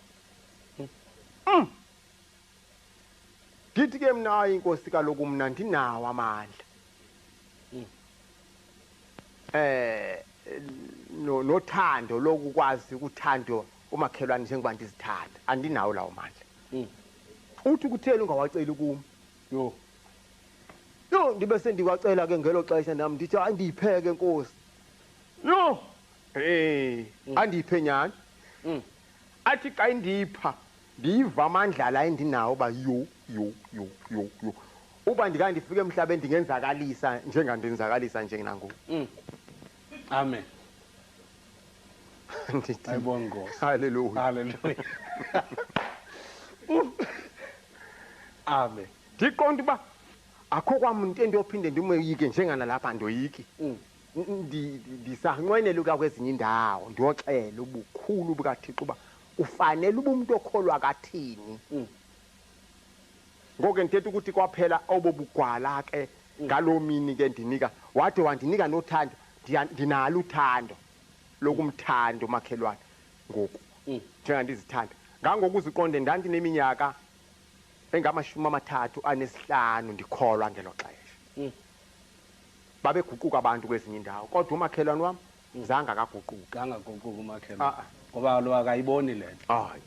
Ngithi ke mina hayi inkosi kaloku mina ndinawo amandla. Nothando lokukwazi ukuthando umakhelwane njengoba ndizithanda andinawo lawo mandla. Uthi kuthela ungawaceli kimi. Yo ndibe sendiwacela ke ngelo xesha nami ndithi hayi ndiyipheke inkosi. Yo andiphe nyani. Athi xa indipha ndiva amandla la endinawo ba yo uba ndikandifika emhlabeni ndingenzakalisa njengandenzakalisa nje nangoku. Amen. Ndithi ayibonga Nkosi. Hallelujah. Hallelujah. Amen. Ndiqonda uba akho kwami into endiyophinde ndimoyike njengana lapha ndoyiki. Ndisanqwenela ukuya kwezinye indawo ndiyoxela ubukhulu bukaThixo uba ufanele uba umuntu okholwa kathini. Ngoko ndithetha ukuthi kwaphela obobugwala ke ngaloo mini ke ndinika wade wandinika nothando ndinalo uthando lokumthanda umakhelwane ngoku njengandizithanda. Ngangoku uziqonde ndandineminyaka engama-35 ndikholwa ngelo xesha. Babeguquka abantu kwezinye indawo kodwa umakhelwane wam zange akaguquka. Angaguquka umakhelwane ngoba lo akayiboni le nto. Hayi.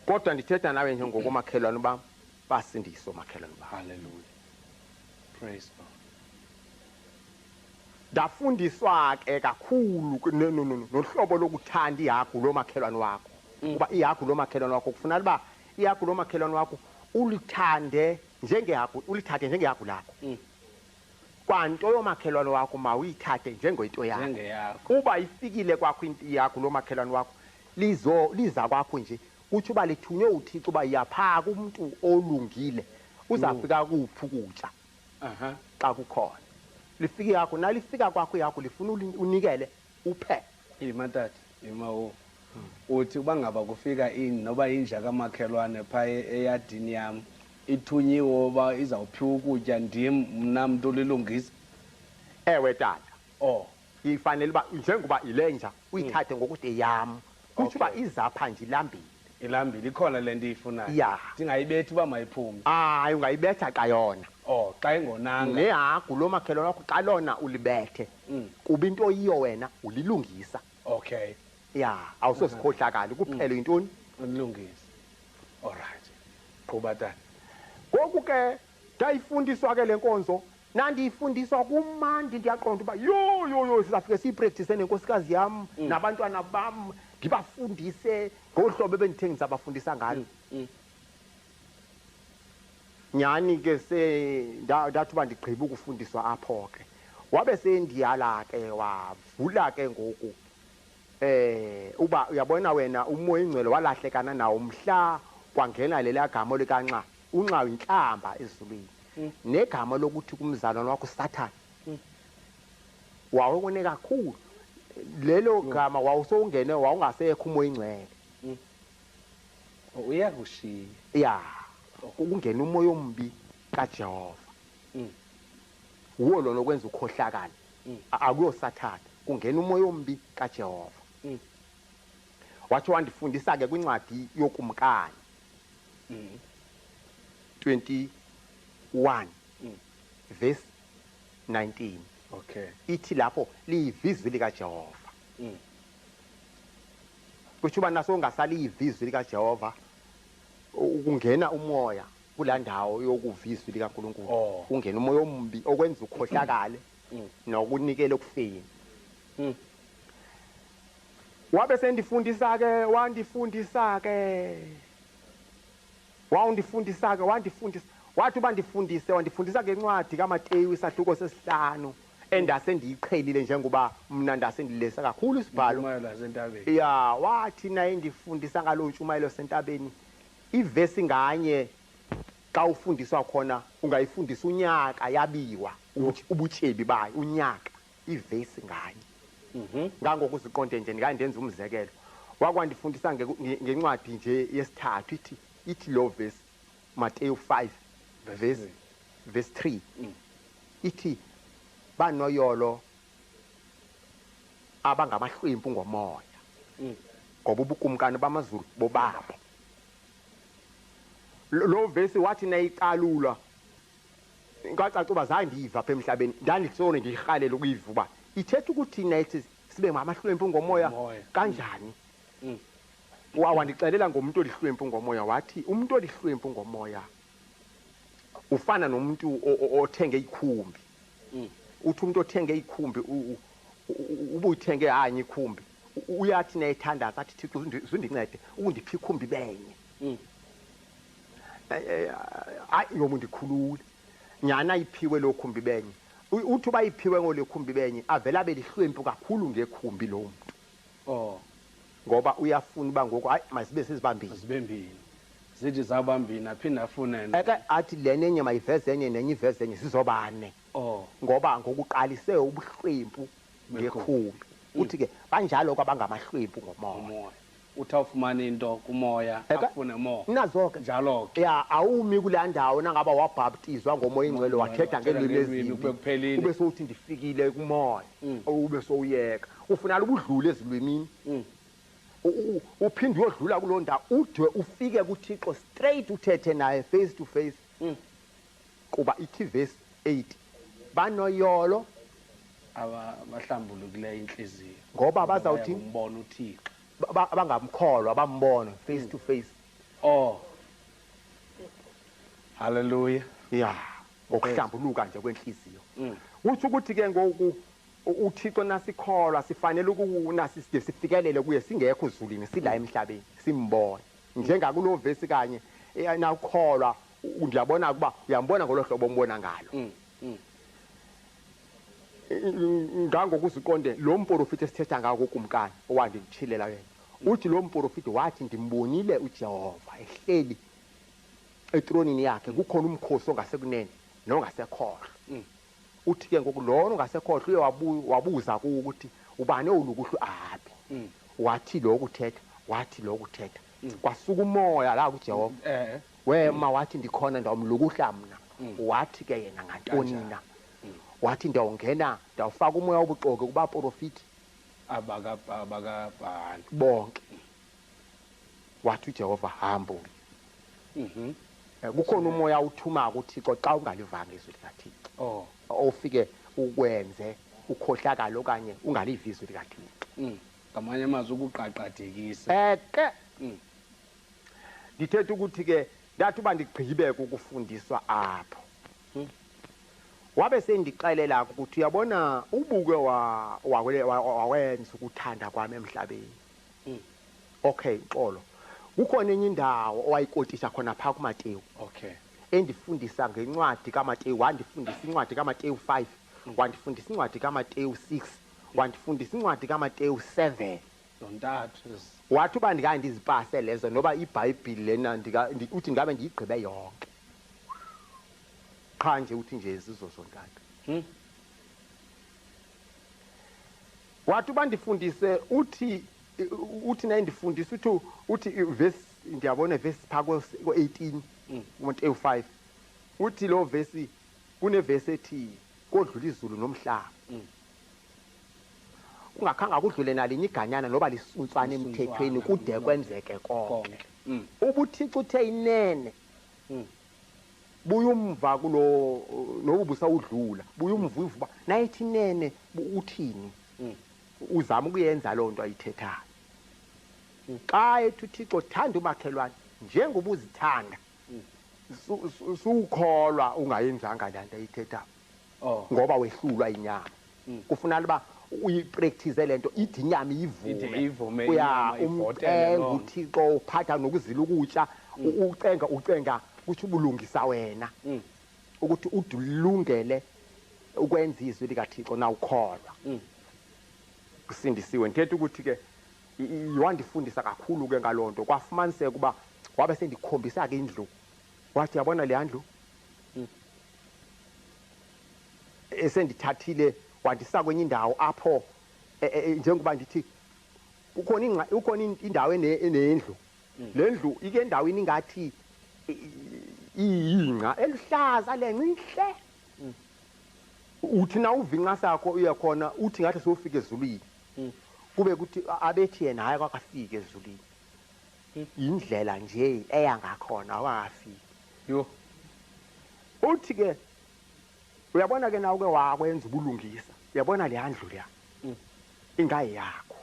Kodwa ndithetha nawe nje ngokumakhelwane bam basindiswa umakhelwane bam. Hallelujah. Praise God. Ndafundiswa ke kakhulu nohlobo lokuthanda ihagu lomakhelwane wakho. Kuba ihagu lomakhelwane wakho kufanele uba ihagu lomakhelwane wakho ulithande njengehagu, ulithathe njengehagu lakho. Kwanto yomakhelwane wakho mawuyithathe njengento yakho. Njengeyakho. Uba ifikile kwakho ihagu lomakhelwane wakho liza kwakho nje kuthi uba lithunywe uThixo uba iyaphaka umuntu olungile uzafika kuphi ukutya. Xa kukhona lifike yakho nalifika kwakho ihagu lifuna unikele uphe. Matata imawo uthi uba ngaba kufika noba inja kamakhelwane phaa eyadini yam ithunyiwe uba izawuphiwa ukutya ndim mna mntu olilungisa. Ewe tata. Ifanele uba njengoba ilenja uyithathe ngokuthi yam kuthi uba izapha nje ilambile ikhona le nto iyifunayo. Ya ndingayibethi uba mayiphume. Hayi ungayibetha xa yona. Xa ingonanga nehagu lomakhelwane wakho xa lona ulibethe kuba into yiyo wena ulilungisa. Okay. Ya awusosikhohlakali kuphela intoni ulilungisa. Alright. Qhuba tata. Ngoku ke ndayifundiswa ke lenkonzo nandiyifundiswa kumandi ndiyaqonda uba yo sizafike siyipractice nenkosikazi yam nabantwana bam ngibafundise ngohlobo ebendithengisa abafundisa ngalo. Nyani ke ndathi uba ndigqiba ukufundiswa apho ke wabe sendiyala ke wavula ke ngoku uba uyabona wena umoya ingcwele walahlekana nawo mhla kwangena leliya gama likaNxa. Unxa inhlamba ezulwini negama lokuthi kumzalwane wakho Sathane wawone kakhulu lelo gama wawusongene wawungasekho umoya ingcwele. Uyakushiya. Ya ukungena umoya ombi kaJehova uwo lona okwenza ukhohlakala akuyo Sathane kungena umoya ombi kaJehova. Wathi wandifundisa ke kwincwadi yokumkani 21 verse 19. Okay. Ithi lapho liyivizwi likaJehova. Kusho uba naso ungasali ivizwi likaJehova ukungena umoya kula ndawo yokuvizwi likaNkulunkulu. Ungena umoya ombi okwenza ukhohlakale nokunikela okufeni. Wabe sendifundisa ke wandifundisa wathi uba wandifundisa ngencwadi kaMateyu isahluko sesihlanu endase ndiyiqhelile njengoba mna ndase ndilesa kakhulu isibhalo. Ya wathi naye ndifundisa ngalo ntshumayelo sentabeni ivesi nganye xa ufundiswa khona ungayifundisa unyaka yabiwa ubutyebi bayo unyaka ivesi nganye. Ngangokuziqonde nje ndikandenza umzekelo wakwandifundisa ngencwadi nje yesithathu ithi lo verse Mateyu 5 verse 3 ithi banoyolo abangamahlwempu ngomoya ngoba ubukumkani bamazulu bobabo. Lo verse wathi nayiqalula ngacaca uba zange ndiyiva apha emhlabeni ndandisone ndiyihalela ukuyiva uba ithetha ukuthi nathi sibe ngamahlwempu ngomoya kanjani. Wandixelela ngomuntu olihlwempu ngomoya wathi umuntu olihlwempu ngomoya ufana nomuntu othenge ikhumbi. Uthi umuntu othenge ikhumbi ubuyithenge hanye ikhumbi uyathi nayithandaza athi Thixo uzindincede ukundipha ikhumbi benye. Hayi ngoba ndikhulule nyana ayiphiwe lo khumbi benye uthi uba iphiwe ngole khumbi benye avela belihlwempu kakhulu ngekhumbi lo muntu. Ngoba uyafuna uba ngoku hayi masibe sizibambile zithi zabambini aphinda afune athi lena enye mayiveze enye nenye iveze enye sizobane. Ngoba ngokuqalise ubuhlwempu ngekhumbi uthi ke banjalo kwabangamahlwempu ngomoya. Uthi awufumana into kumoya afune more nazo ke njalo ke ya awumi kula ndawo nangaba wabhaptizwa ngomoya ingcwele wathetha ngelwimi ezimbi ube sothi ndifikile kumoya ube sowuyeka ufunala ubudlule ezilwimini uphinde uyodlula kuloo ndawo ude ufike kuThixo straight uthethe naye face to face. Kuba ithi verse 8 banoyolo abahlambulukileyo inhliziyo ngoba bazawuthi umbona uThixo abangamkholwa bambona face to face. Hallelujah. Ya ngokuhlambuluka nje kwenhliziyo. Uthi ukuthi ke ngoku uThixo nasikholwa sifanele ukunasi sifikelele kuye singekho ezulwini sila emhlabeni simbone njengakulo verse kanye nawukholwa ngiyabona kuba uyambona ngolohlobo ombona ngalo. Ngangokuziqonde lo mprofeti esithetha ngako kumkani owandichilela yena uthi lo mprofeti wathi ndimbonile uJehova ehleli etronini yakhe kukhona umkhosi ongasekunene nongasekhohlo. Uthi ke ngoku lona ongasekhohlo uye wabuza kuwo ukuthi ubani olukuhlu aphi. Wathi lo kuthetha wathi lo kuthetha kwasuka umoya la kuJehova wema wathi ndikhona ndawumlukuhla mna. Wathi ke yena ngantoni na wathi ndawungena ndawufaka umoya wobuxoki kuba profeti abakabhali bonke. Wathi uJehova hamba. Kukhona umoya uthuma kuThixo xa ungalivanga izwi likaThixo. Ofike ukwenze ukhohlakala okanye ungalivi izwi likaThixo. Ngamanye amazwi ukuqaqadekisa. Ke ndithetha ukuthi ke ndathi uba ndigqibeke ukufundiswa apho. Wabe sendixelela ukuthi uyabona ubuke wawenza ukuthanda kwami emhlabeni. Okay xolo. Kukhona enye indawo owayikotisha khona pha kuMateyu. Endifundisa ngencwadi kaMateyu, wandifundisa incwadi kaMateyu 5, wandifundisa incwadi kaMateyu 6, wandifundisa incwadi kaMateyu 7. Zontathu. Wathi uba ndikandizipase lezo noba iBhayibhile lena uthi ngabe ndiyigqibe yonke. Qha nje uthi nje izizo zontathu. Wathi uba ndifundise uthi naye ndifundise uthi verse ndiyabona verse phako 18 uMateyu 5 uthi lo verse kuneverse ethi kodlula izulu nomhlaba. Ungakhange kudlule nalinye iganyana noba lisuntswana emthethweni kude kwenzeke konke. UbuThixo uthe inene. Buyumva kulo nobubusa udlula buyumva uvuba nayithi inene uthini uzama ukuyenza lonto ayithethayo. Xa ethi uThixo thanda umakhelwane njengoba uzithanda sukholwa ungayenzanga lanto ayithethayo ngoba wehlulwa inyama. Kufanele ba uyipractice lento ithi inyama ivume uya umcenga uThixo uphatha nokuzila ukutya ucenga ukuthi ubulungisa wena ukuthi udulungele ukwenza izwi likaThixo na ukholwa. Kusindisiwe nthetha ukuthi ke wandifundisa kakhulu ke ngalonto kwafumaniseka ukuba wabe sendikhombisa ke indlu wathi yabona le ndlu esendithathile wandisa kwenye indawo apho njengoba ndithi ukhona indawo enendlu le ndlu ike endaweni ingathi iyinqa elihlaza lencinhle. Uthi na uvinqa sakho uyakhona uthi ngathi sofika ezulwini kube kuthi abethi yena hayi kwakafika ezulwini indlela nje eyangakhona awafiki. Uthi ke uyabona ke nawe ke wakwenza ubulungisa uyabona le handlu leya ingayi yakho.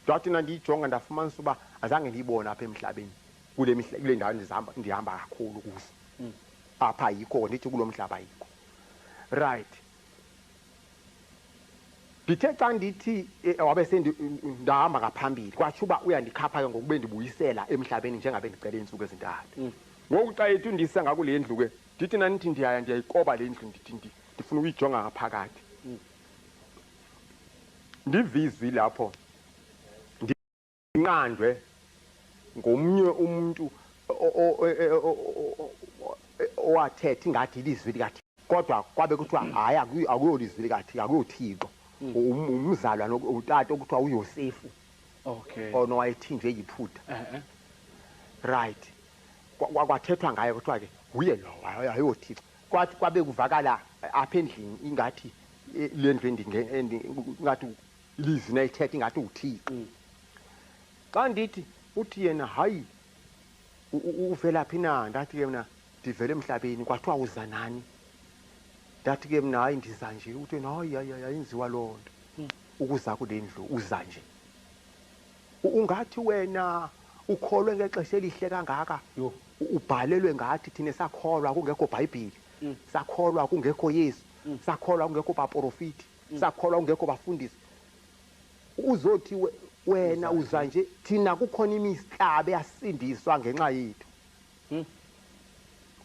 Ndathi nandiyijonga ndafumanisa uba azange ndiyibone apha emhlabeni kule ndawo ndihamba kakhulu kuzo. Apha yikho ndithi kulo mhlaba yikho. Right. Ndithe xa ndithi wabe ndahamba ngaphambili kwatsho uba uyandikhapha ke ngokube ndibuyisela emhlabeni njengabe ndicela iintsuku ezintathu. Ngoku xa ethi undisa ngakule ndlu ke ndithi nanithi ndiyayikoba le ndlu ndifuna uyijonga ngaphakathi. Ndivizwi lapho ndinqandwe ngomnye umuntu owathetha ingathi ilizwi likaThixo kodwa kwabe kuthiwa hayi akuyolizwi likaThixo akuyothixo umzalwa utata okuthiwa uYosefu. Ono wayethinjwe yiphutha. Right. Kwathethwa ngaye kuthiwa ke uye lo ayothixo kwathi kwabe kuvakala apha endlini ingathi le ndlu ingathi ilizwi nayithetha ingathi uthixo. Xa ndithi uthi yena hayi uvela phi na ndathi ke mna ndivele emhlabeni kwathiwa uza nani ndathi ke mna hayi ndiza nje uthi hayi yenziwa loo nto ukuza kule ndlu uza nje ungathi wena ukholwe ngexesha elihle kangaka Yho. ubhalelwe ngathi thina sakholwa kungekho Bhayibhili sakholwa kungekho Yesu sakholwa kungekho baprofiti sakholwa kungekho bafundisi uzothi wena uza nje thina kukhona imihlabe yasindiswa ngenxa yethu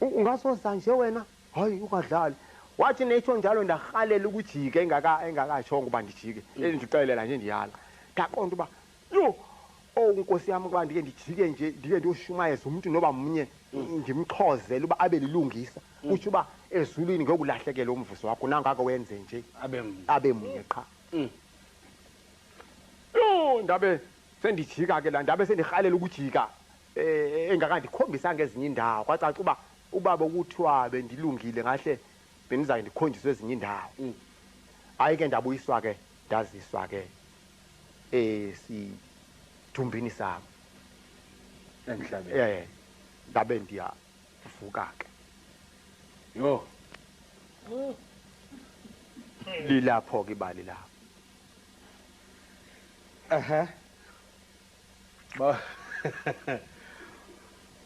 ungasoza nje wena hayi ungadlali wathi netsho njalo ndahalela ukujika engakatshongo uba ndijike endixelela nje ndiyala ndaqonda uba yho Nkosi yami kuba ndike ndijike nje ndike ndiyoshumayeza umuntu noba mnye ndimxhozele uba abe lilungisa utsho uba ezulwini ngokulahlekela umvuso wakho nangako wenze nje abe mnye qha yho ndabe sendijika ke la ndabe sendihalela ukujika engakandikhombisanga ezinye indawo kwacaca uba ubaba ukuthiwa bendilungile ngahle bendizayo ndikhonjiswe ezinye indawo hayi ke ndabuyiswa ke ndaziswa ke thumbini sami emhlabeni ndabe ndiyavuka ke yho lilapho ke ibali lapho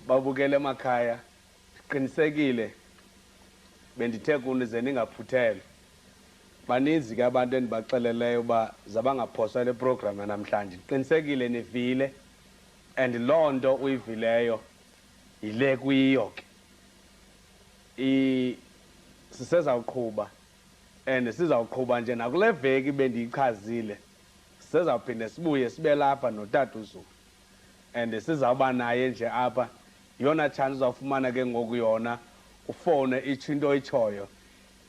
babukele emakhaya qinisekile bendithe kuni ze ningaphuthelwa baninzi ke abantu endibaxeleleyo uba zabangaphoswa le program namhlanje qinisekile nivile and loo nto uyivileyo yile kuyiyo ke sisezawuqhuba and sizawuqhuba nje nakule veki bendiyichazile sizawuphinde sibuye sibe lapha notata uZulu and sizawuba naye nje apha yona chance uzawufumana ke ngoku yona ufone itsho into oyitshoyo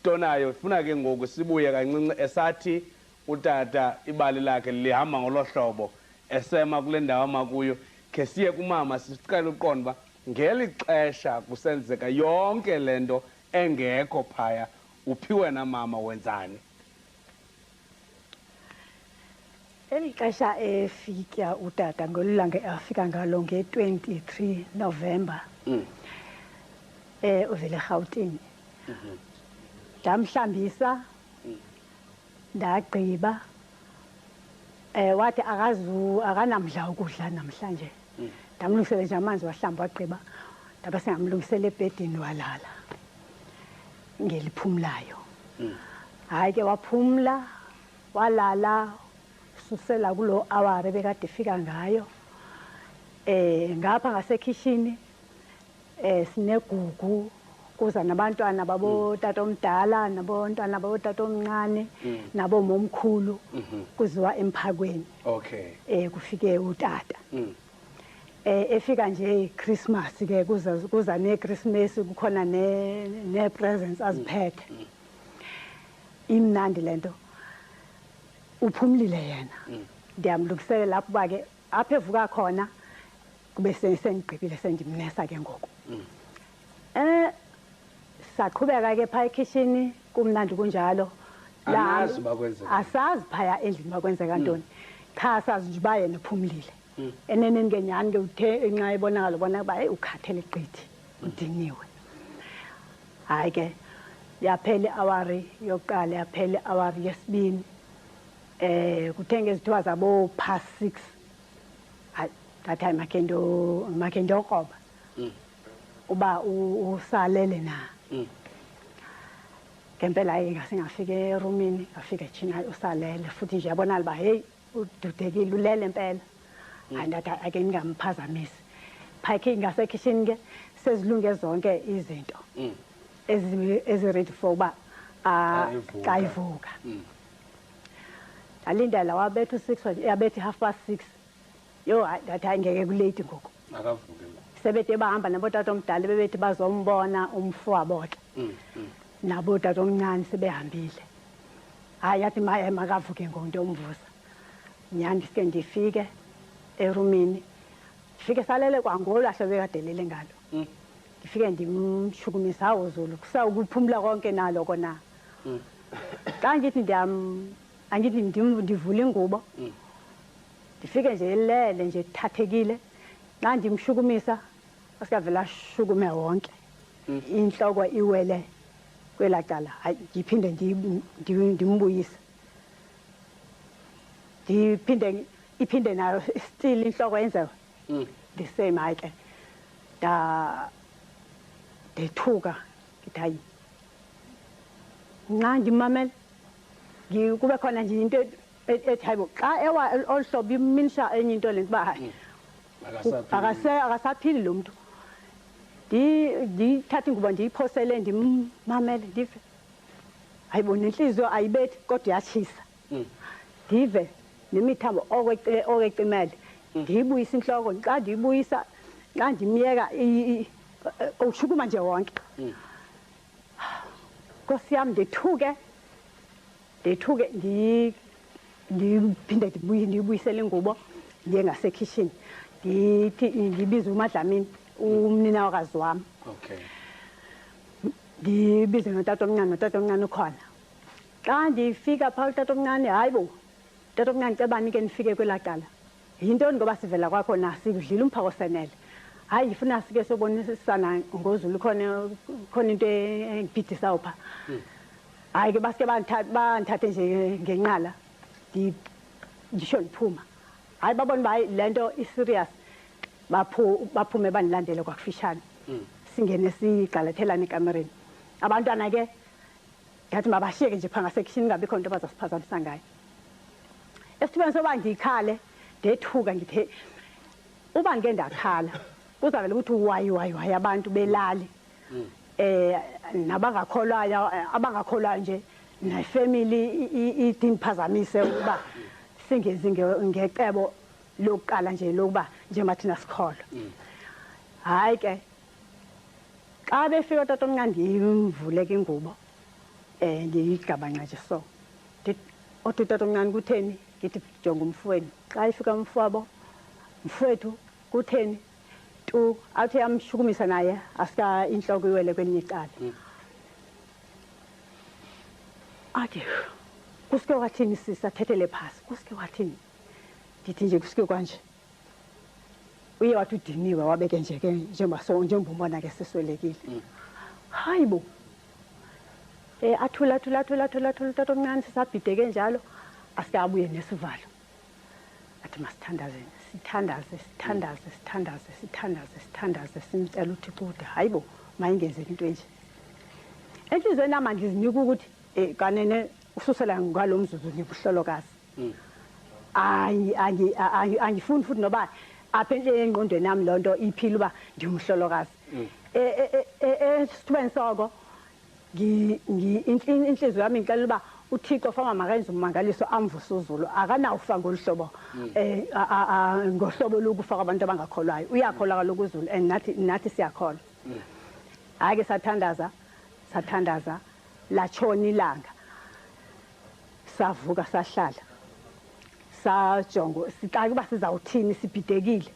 tonayo ifuna ke ngoku sibuye kancinci esathi utata ibali lakhe lihamba ngolo hlobo esema kule ndawo amakuyo ke siye kumama sicela uqonda uba ngeli xesha kusenzeka yonke le nto engekho phaya uphiwe na mama wenzani eli xesha efika utata ngolilanga afika ngalo nge-23 November uvele eRhawutini ndamhlambisa ndagqiba wathi akanamdla ukudla namhlanje ndamlungisele nje amanzi wahlamba wagqiba ndabe sengamlungisela ebhedini walala ngeliphumlayo hayi ke waphumla walala susela kulo aware bekade fika ngayo ngapha ngasekhishini sinegugu kuza nabantwana babotata omdala nabontwana babotata omncane nabomomkhulu kuziwa emphakweni okay kufike utata efika nje iChristmas ke kuza neChristmas kukhona nepresents aziphethe imnandi lento uphumlile yena ndiyamlungisela lapho ba ke apha evuka khona kube sendigqibile sendimnesa ke ngoku saqhubeka ke phaya ekhishini kumnandi kunjalo asazi phaya endlini bakwenzeka ntoni cha sazi nje baye nophumlile eneneni ke nyani ke uthe enxa ibonakala ubona kuba hey ukhathele gqithi udiniwe hayi ke yaphela iawari yokuqala yaphela iawari yesibini kuthenge izithiwa zabo past 6 hayi that time makendo qoba uba usalele na ngempela hayi ngasingafika erumini ngafika echina usalele futhi nje yabona liba hey ududekile ulele impela hayi ndathi ake ningamphazamisi phakhe ngasekhishini ke sezilunge zonke izinto ezi-ready for uba xa ivuka ndalinda la wabetha u-6 yabetha i6:30 yo ndathi hayi ngeke kulate ngoku akavuke sebethe bahamba nabotata omdala bebethi bazombona umfo wabo ke nabotata omncane sebehambile hayi yathi makavuke ngonto omvusa nyani sike ndifike erumini ndifike salele kwangolo ahlo bekadelele ngalo ndifike ndimshukumisa hawo Zulu kusawukuphumla konke nalo kona xa ngithi angithi ndivula ingubo ndifike nje lele nje thathekile xa ndimshukumisa asikavela shukume wonke inhloko iwele kwela cala hayi ngiphinde ndimbuyise iphinde nayo still inhloko yenzewe the same hayi ke ndethuka ngithi hayi nxa ndimamela kube khona nje into ethi hayibo xa olu hlobo iminisha enye into le nto uba hayi akasaphili lo mntu ndiyithatha ingubo ndiyiphosele ndimamele ndive hayibo nenhliziyo ayibethi kodwa iyatshisa ndive nemithambo okwecimele ndiyibuyisa inhloko xa ndiyibuyisa xa ndimyeka ushukuma nje wonke Nkosi yami ndethuke ndiphinde ndiyibuyisele ingubo ndiye ngasekhishini ndibize uMadlamini umnina wakazi wami ndibize notata omncane ukhona xa ndifika phaa utata omncane hayibo utata omncane cebani ke nifike kwelaa cala yintoni ngoba sivela kwakhona sidlile umphako senele hayi ngifuna sike sobonisana ngoZulu khona into engibhidisayo phaa hayi ke basike banthathe nje ngenqala ndisho ndiphuma hayi babona uba hayi le nto i-serious baphume bandilandele kwakufishane singene sigxalathelane ekamereni abantwana ke ngathi mabashiyeke nje phaa ngasekhishini ingabikho nto bazasiphazamisa ngayo esithubeni soba ndiyikhale ndethuka ngithe uba ndike ndakhala kuzavele ukuthi wayi abantu belali abangakholwayo nje nefamily idiniphazamise ukuba singezi ngecebo lokuqala nje lokuba njengoba thina sikholwa hayi ke xa befika utata omncane ndimvuleka ingubo ndiyigabanga nje so othi utata omncane kutheni ngithi jonga umfweni xa ifika umfowabo mfowethu kutheni tu athi yamshukumisa naye asika inhloko iwele kwelinye icala athi kusike wathini sisa thethele phasi kusike wathini ndithi nje kusike kwanje uye wathi udiniwe wabeke nje ke njengombona ke siswelekile hayibo athula utata omncane sisabhideke njalo asikabuye nesivalo athi masithandaze simcela uThixo ukuthi hayibo mayingenzeki into enje enhlizweni yami ngizinika ukuthi kanene ususela ngalo mzuzu ngibuhlolokazi angifuni futhi noba apha engqondweni yami lonto iphila uba ndimhlolokazi esithubeni soko inhliziyo yami ngicela uba uThixo fama makenze umangaliso amvuse uZulu akanawufa ngolhlobo ngohlobo lokufa kwabantu abangakholwayo uyakholwa kaloku uZulu and nathi siyakholwa hayi ke sathandaza latshona ilanga savuka sahlala sajongo sixaka uba sizawuthini sibhidekile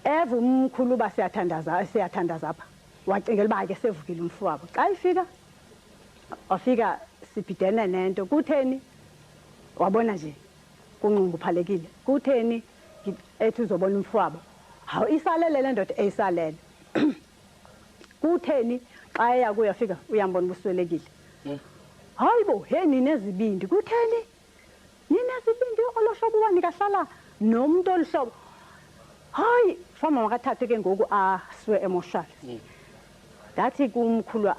eve umkhulu uba siyathandaza apha wacingela uba ke sevukile umfowabo xa ifika wafika sibhidene nento kutheni wabona nje kunqunguphalekile kutheni ethi uzobona umfowabo hawu isalele le ndoda eyisalele kutheni xa eya kuyafika uyambona buswelekile hayibo ninezibindi kutheni ninezibindi olohlobo wanikahlala nomuntu oluhlobo hayi fama makathathe ke ngoku aswe emotionally ndathi kumkhulu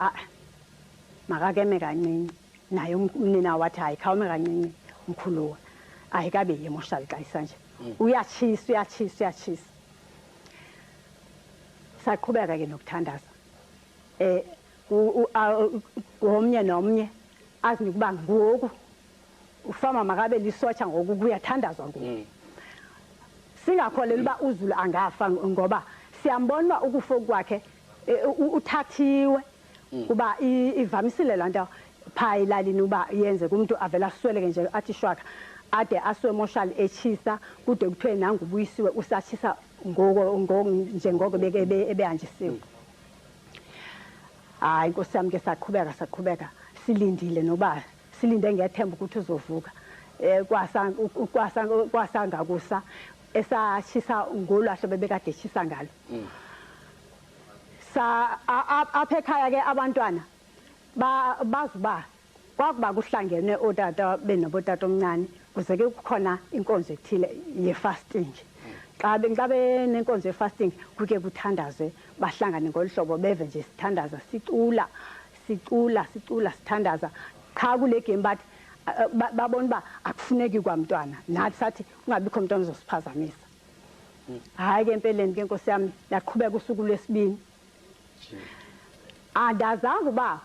makakeme kancinci naye umnina wathi hayi khawume kancinci umkhulu ayikabe emotional xa isanje uyatshisa saqhubeka ke nokuthandaza omnye nomnye azi ukuba ngoku ufama makabe lisotsha ngoku kuyathandazwa ngoku singakholeli uba uZulu angafa ngoba siyambona ukufa kwakhe uthathiwe kuba ivamisile laa nto phaa elalini uba yenze kumuntu avela asweleke nje athi shwaka ade aswe emotional etshisa kude kuthiwe nangu ubuyisiwe usatshisa njengoko ebehanjisiwe hayi Nkosi yami ke saqhubeka silindile noba silinde ngethemba ukuthi uzovuka kwasangakusa esatshisa ngolwahlo bebekade etshisa ngalo apha ekhaya ke abantwana bazuba kwakuba kuhlangene otata benobotata omncane kuze ke kukhona inkonzo ethile ye-fasting xa benenkonzo fasting kuke kuthandazwe bahlangane ngolhlobo beve nje sithandaza sicula sithandaza cha kule game bathi babona ba akufuneki kwamntwana nathi sathi kungabikho umntwana ozosiphazamisa hayi ke empeleni ke Nkosi yami yaqhubeka usuku lwesibini andazanga uba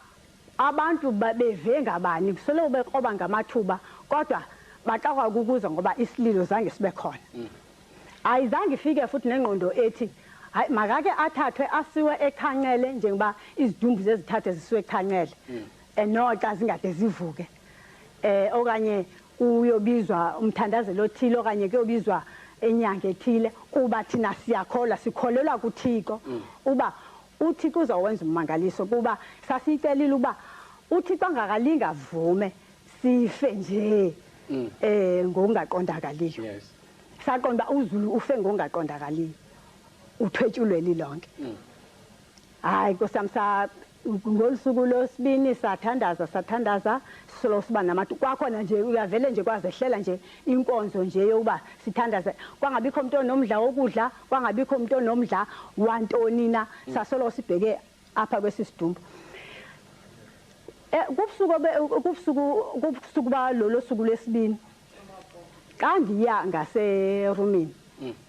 abantu beve ngabani kusolo beqoba ngamathuba kodwa baxakwa ukuza ngoba isililo zange sibe khona ayizange ifike futhi nengqondo ethi hayi makake athathwe asiwe ekhanqele njengoba izidumbu zezithathe zisiwe ekhanqele enoxa zingade zivuke okanye uyobizwa umthandazelo othile okanye kuyobizwa enyanga ethile kuba thina siyakholwa sikholelwa kuThixo uba uThixo uzawenza umangaliso kuba sasicelile uba uThixo angakalinga vume sife nje ngokungaqondakaliyo saqonda uZulu ufe ngokungaqondakaliyo uthwetshulwe lilonke hayi Nkosi ngolusuku lwesibini sathandaza solo siba namathu kwakhona nje uyavele nje kwazehlela nje inkonzo nje yokuba sithandaze kwangabikho umuntu onomdla wokudla kwangabikho umuntu onomdla wantoni na sasolo sibheke apha kwesisidumbu kubusuku balolo suku lesibini xa ndiya ngaserumini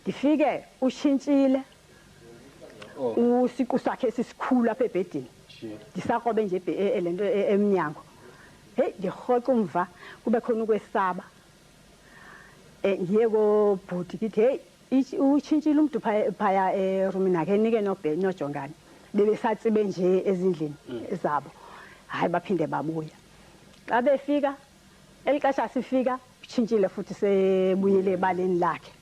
ndifike ushintshile usiqu sakhe sisikhulu apha ebhedini ndisakobe nje lento emnyango hey ndirhoxa umva kube khona ukwesaba ngiye kobhuti ngithi hey utshintshile umuntu phaya erumini akhe nike nojongane bebesatsibe nje ezindlini zabo hayi baphinde babuya xa befika elixesha sifika utshintshile futhi sebuyele ebaleni lakhe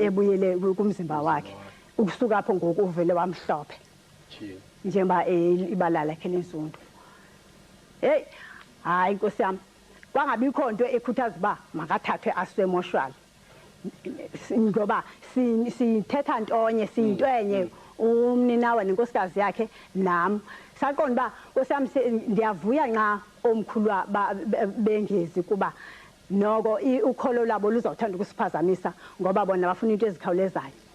ebuyele kumzimba wakhe ukusuka apho ngokuvele wamhlophe njengoba ibala lakhe lensundu hey hayi Nkosi yami kwangabikho into ekhuthaza uba makathathwe asiwe emoshwali ngoba sithetha ntonye siyintwenye umninawa nenkosikazi yakhe nami saqonda uba Nkosi yami ndiyavuya nxa omkhulu bengezi kuba noko ukholo labo luzawuthanda ukusiphazamisa ngoba bona bafuna into ezikhawulezayo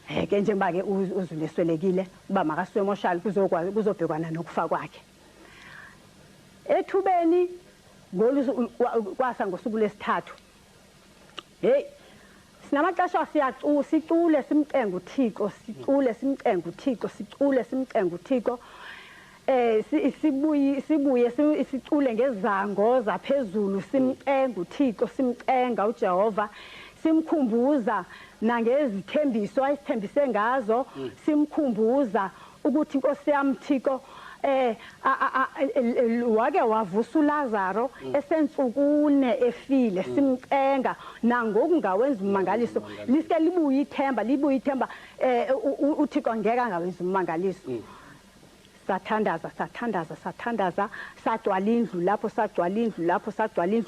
ke njengoba ke uZulu eswelekile uba makasiwe emoshali kuzobhekwana nokufa kwakhe ethubeni kwasa ngosuku lesithathu hey sinamaxesha sicule simcenga uThixo uThixo sibuye sicule ngezango zaphezulu simcenga uThixo simcenga uJehova simkhumbuza nangezithembiso ayisithembise ngazo simkhumbuza ukuthi Nkosi yami Thixo wake wavusa uLazaro esentsukune efile simcenga nangoku ngawenza umangaliso liske libuye ithemba uThixo ngeke angawenza umangaliso sathandaza sagcwala indlu lapho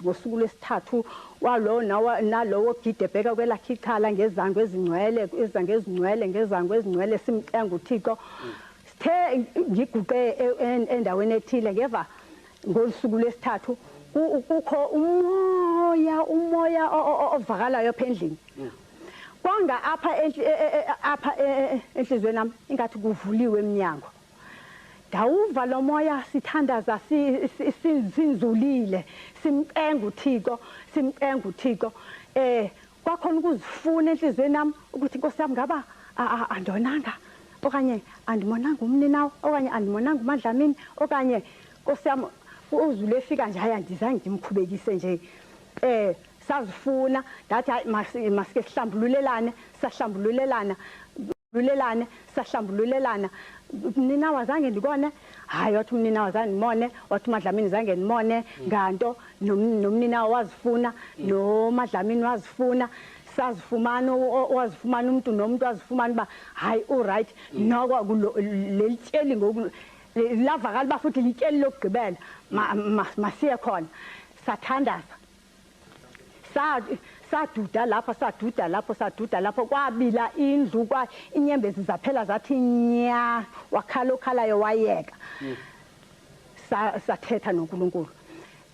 ngosuku lwesithathu walo nalowo gidebheka kwelakhe ichala ngezango ezingcwele simcenga uThixo sithe ngiguqe endaweni ethile ngeva ngosuku lwesithathu kukho umoya ovakalayo phendlini kwanga apha enhlizweni nami ingathi kuvuliwe eminyango dawuva lo moya sithandaza sinzulile simcenga uThixo kwakhona ukuzifuna enhlizweni nami ukuthi Nkosi yami ngaba andonanga okanye andimonanga umninawo okanye andimonanga uMadlamini okanye Nkosi yami uZulu efika nje hayi andizange ngimkhubekise nje sazifuna ndathi hayi masike sahlambululelana umnina wazange ndikone hayi wathi umnina wazange ndimone wathi uMadlamini zange ndimone nganto nomnina wazifuna noMadlamini wazifuna sazifumana umuntu nomuntu wazifumana ba hayi alright noko lelityeli ngoku lavakala ba futhi lityeli lokugqibela masiye khona sathandaza saduda lapho kwabila indlu kwa inyembezi zaphela zathi nya wakhala okhalayo wayeka sathetha noNkulunkulu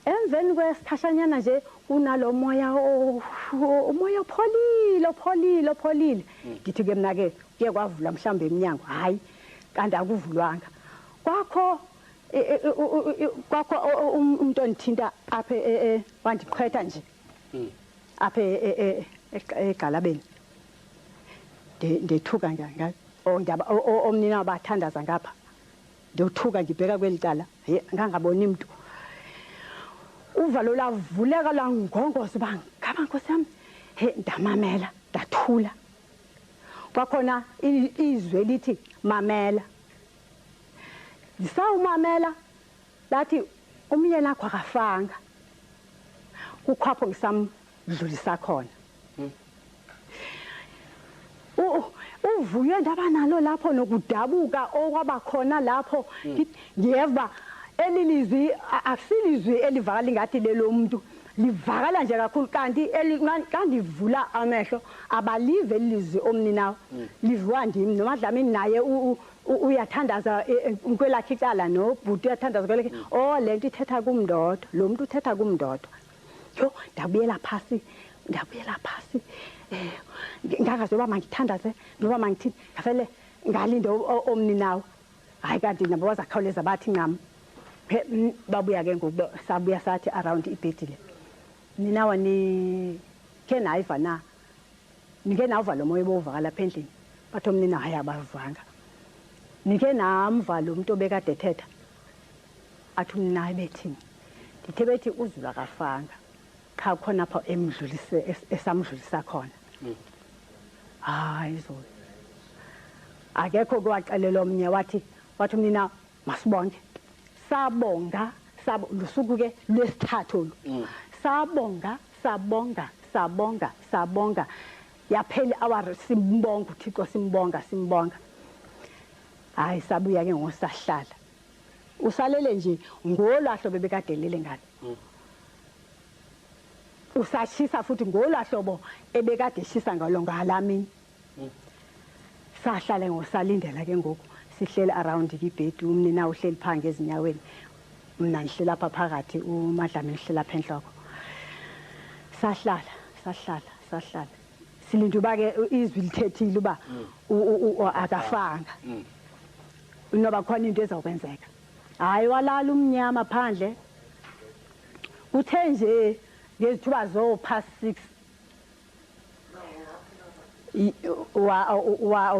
emveni kwesikhashanyana nje unalo moya umoya pholile ngithi ke mina ke kuye kwavula mhlawumbe eminyango hayi kanti akuvulwanga kwakho umuntu onithinta apha wandiqhwetha nje apha egalabeni ndethuka omnina bathandaza ngapha ndothuka ngibheka kwelicala ngangaboni umuntu uvalo lavuleka langongoza uba ngaba nkosi yami ndamamela ndathula kwakhona izwe lithi mamela ndisawumamela lathi umyeni akho akafanga kukhapho ngisamdlulisa khona uvuyo ndaba nalo lapho nokudabuka okwaba khona lapho ngiyeva elilizwi akusilizwi elivakala ingathi lelo muntu livakala nje kakhulu kanti kandivula amehlo abalive elilizwi omninawo liviwa ndim nomadlamini naye uyathandaza kwelakhe icala nobhuti uyathandaza kwelakhe lento ithetha kumndodo lo muntu uthetha kumndodo yo ndabuyela phasi ngakazi uba mangithandaze noba mangithini ngafele ngalinde omninawo hayi kanti nabo bazakhawuleza bathi ncam babuya ke ngoku sabuya sathi around ibhedi le ninawa nikhe nayiva na nike nava lo moya obovakala lapha endlini bathi omnina hayi abavanga nike namva lo muntu obekade ethetha athi umnina hayi bethini ndithe bethi uZulu akafanga qha khona apha esamdlulisa khona hayi Zulu akekho kwaxelela omnye wathi umnina masibonke sabonga lusuku ke lwesithathu sabonga yaphela awari simbonga uThixo simbonga hayi sabuya ke ngosahlala usalele nje ngolwahlo bebekadelele ngalo usashisa futhi ngolwahlobo ebekade eshisa ngalo ngalamini sahlala ngosalindela ke ngoku sihlele around ibhedi umnina uhleli phansi ezinyaweni mina ngihlela lapha phakathi umadlamini uhlela pha enhloko sahlala silinda uba ke izwi lithethile uba akafanga noba khona into ezakwenzeka hayi walala umnyama phandle uthe nje ngezithuba zo-past 6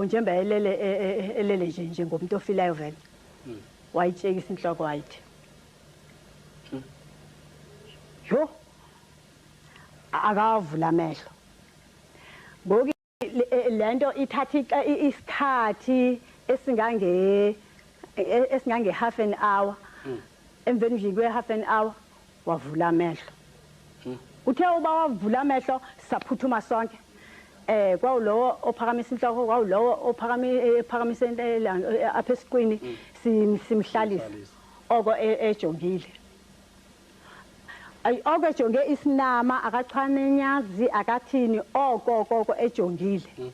njemba elele nje ngomuntu ofilayo vele wayitshekisa inhloko wayithi yo akavula amehlo ngoku lento ithatha isikhathi esingange half an hour emveni nje kwe half an hour wavula amehlo uthe uba wavula amehlo saphuthuma sonke kwawulowo ophakamisa inhloko kwawulowo ophakamisa apha esiqwini simhlalisa oko ejongile oko ejonge isinama akachwanenyazi akathini oko ejongile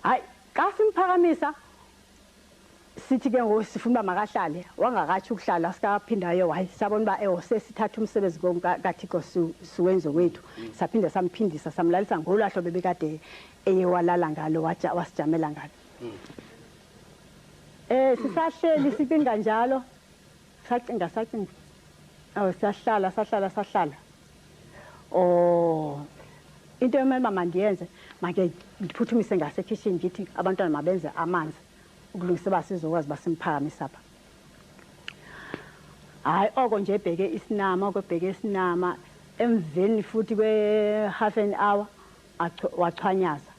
hayi xa simphakamisa sithi ke ngosifuna makahlale wangakathi ukuhlala sikaphindayo hayi sabona uba sesithatha umsebenzi kaThixo siwenze wethu saphinda samphindisa samlalisa ngolwahlo bebekade eyewalala ngalo wasijamela ngalo sisahleli sicinga njalo sacinga sahlala into emele uba mandiyenze make ndiphuthumise ngasekitchen ngithi abantwana mabenze amanzi ukulungisa uba sizokwazi uba simphakamise apha hayi oko nje ebheke isinama emveni futhi kwe-half an hour wachwanyaza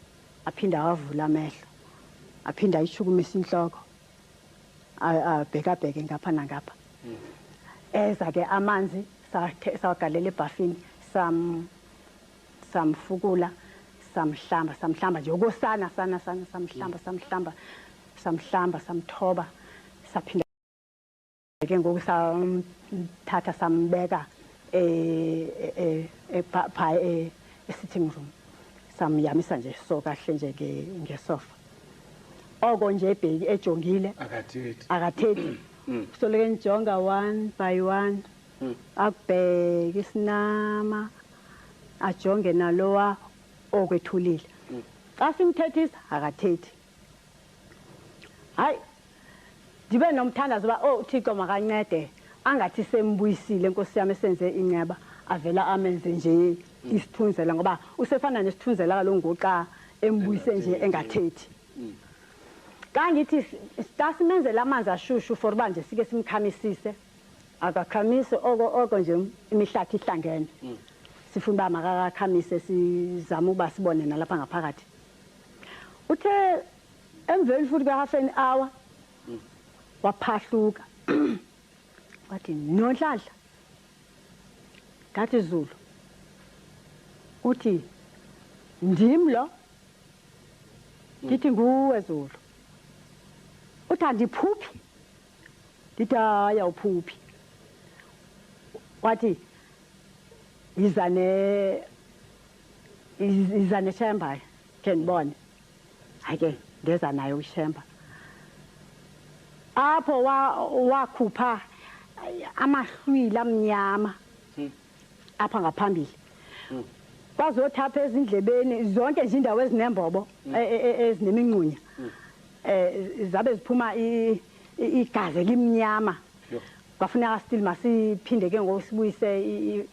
aphinda wavula amehlo aphinda ayishukumisa inhloko abhekabheke ngapha nangapha eza ke amanzi sawagalela ebhafini samfukula samhlamba nje okosana samhlamba samthoba saphinda ke ngoku samthatha sambeka sitting room samyamisa nje so kahle nje ngesofa oko nje ebheki ejongile akathethi soleke njonga one by one akubheke isinama ajonge nalowa okwethulile xa simthethisa akathethi hayi ndibe nomthandazo ba uThixo makancede angathi sembuyisile Nkosi yami esenze inceba avela amenze nje isithunzela ngoba usefana nesithunzela kalongo xa embuyise nje engathethi kangithi stasimenzela amanzi ashushu for manje sike simkhamisise akakhamise oko nje imihlathi ihlangene sifuna ba makakhamise sizama uba sibone nalapha ngaphakathi uthe emveni futhi ka half an hour waphahluka wathi nonhlanhla ngathi Zulu uthi ndim lo ngithi nguwe Zulu uthi andiphuphi ndithi haya uphuphi wathi izane chamber ke ndibone ake ndeza nayo chamber apho wakhupha amahlwila amnyama apha ngaphambili bazothapha ezindlebeni zonke nje indawo ezinembobo ezinemincunya zabe ziphuma igazi elimnyama kwafuneka still masiphinde ke ngosibuyise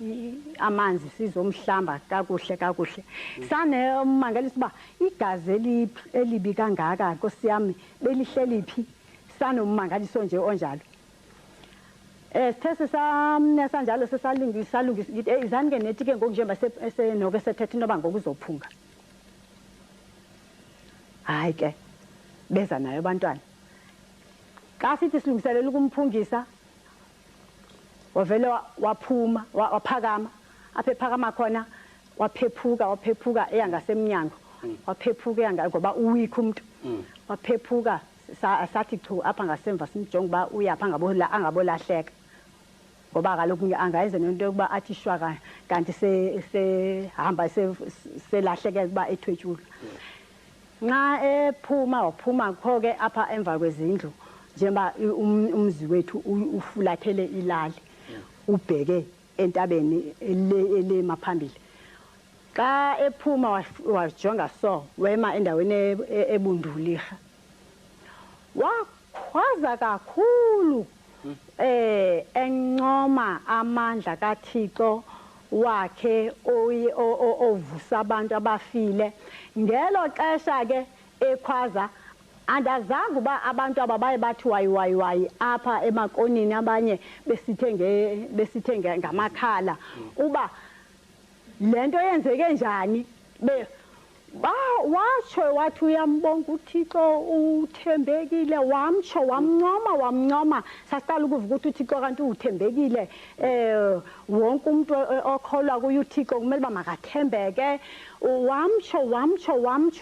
amanzi sizomhlamba kakuhle sane umangalisa ba igazi elibi kangaka Nkosi yami belihlelephi sanomangaliso nje onjalo sithese samnesa njalo sesalungisa izani ke nethi ke ngokunjemba senoke sethetha into bangokuzophunga hayi ke beza nayo abantwana xa sithi silungiselela ukumphungisa wavele waphuma waphakama apha ephakama khona waphephuka eyangasemnyango waphephuka ngoba uweak umuntu waphephuka sathi chu apha ngasemva simjonga ba uyapha angabolahleka ngoba kaloku angayenza nento yokuba athi shwaka kanti sehamba selahleke kuba ethwetshulwa nxa waphuma khonke apha emva kwezindlu njengoba umzi wethu ufulathele ilali ubheke entabeni ele maphambili xa ephuma wajonga so wema endaweni ebunduliha wakhwaza kakhulu encoma amandla kaThixo wakhe ovusa abantu abafile ngelo xesha ke ekhwaza andazanga uba abantu ababaye bathi wayi apha emakonini abanye besithenge ngamakhala uba lento yenzeke njani watsho wathi uyambonga uThixo uthembekile wamtsho wamncoma sasiqala ukuvuka ukuthi uThixo kanti uthembekile wonke umuntu okholwa kuye uThixo kumele ba makathembeke wamtsho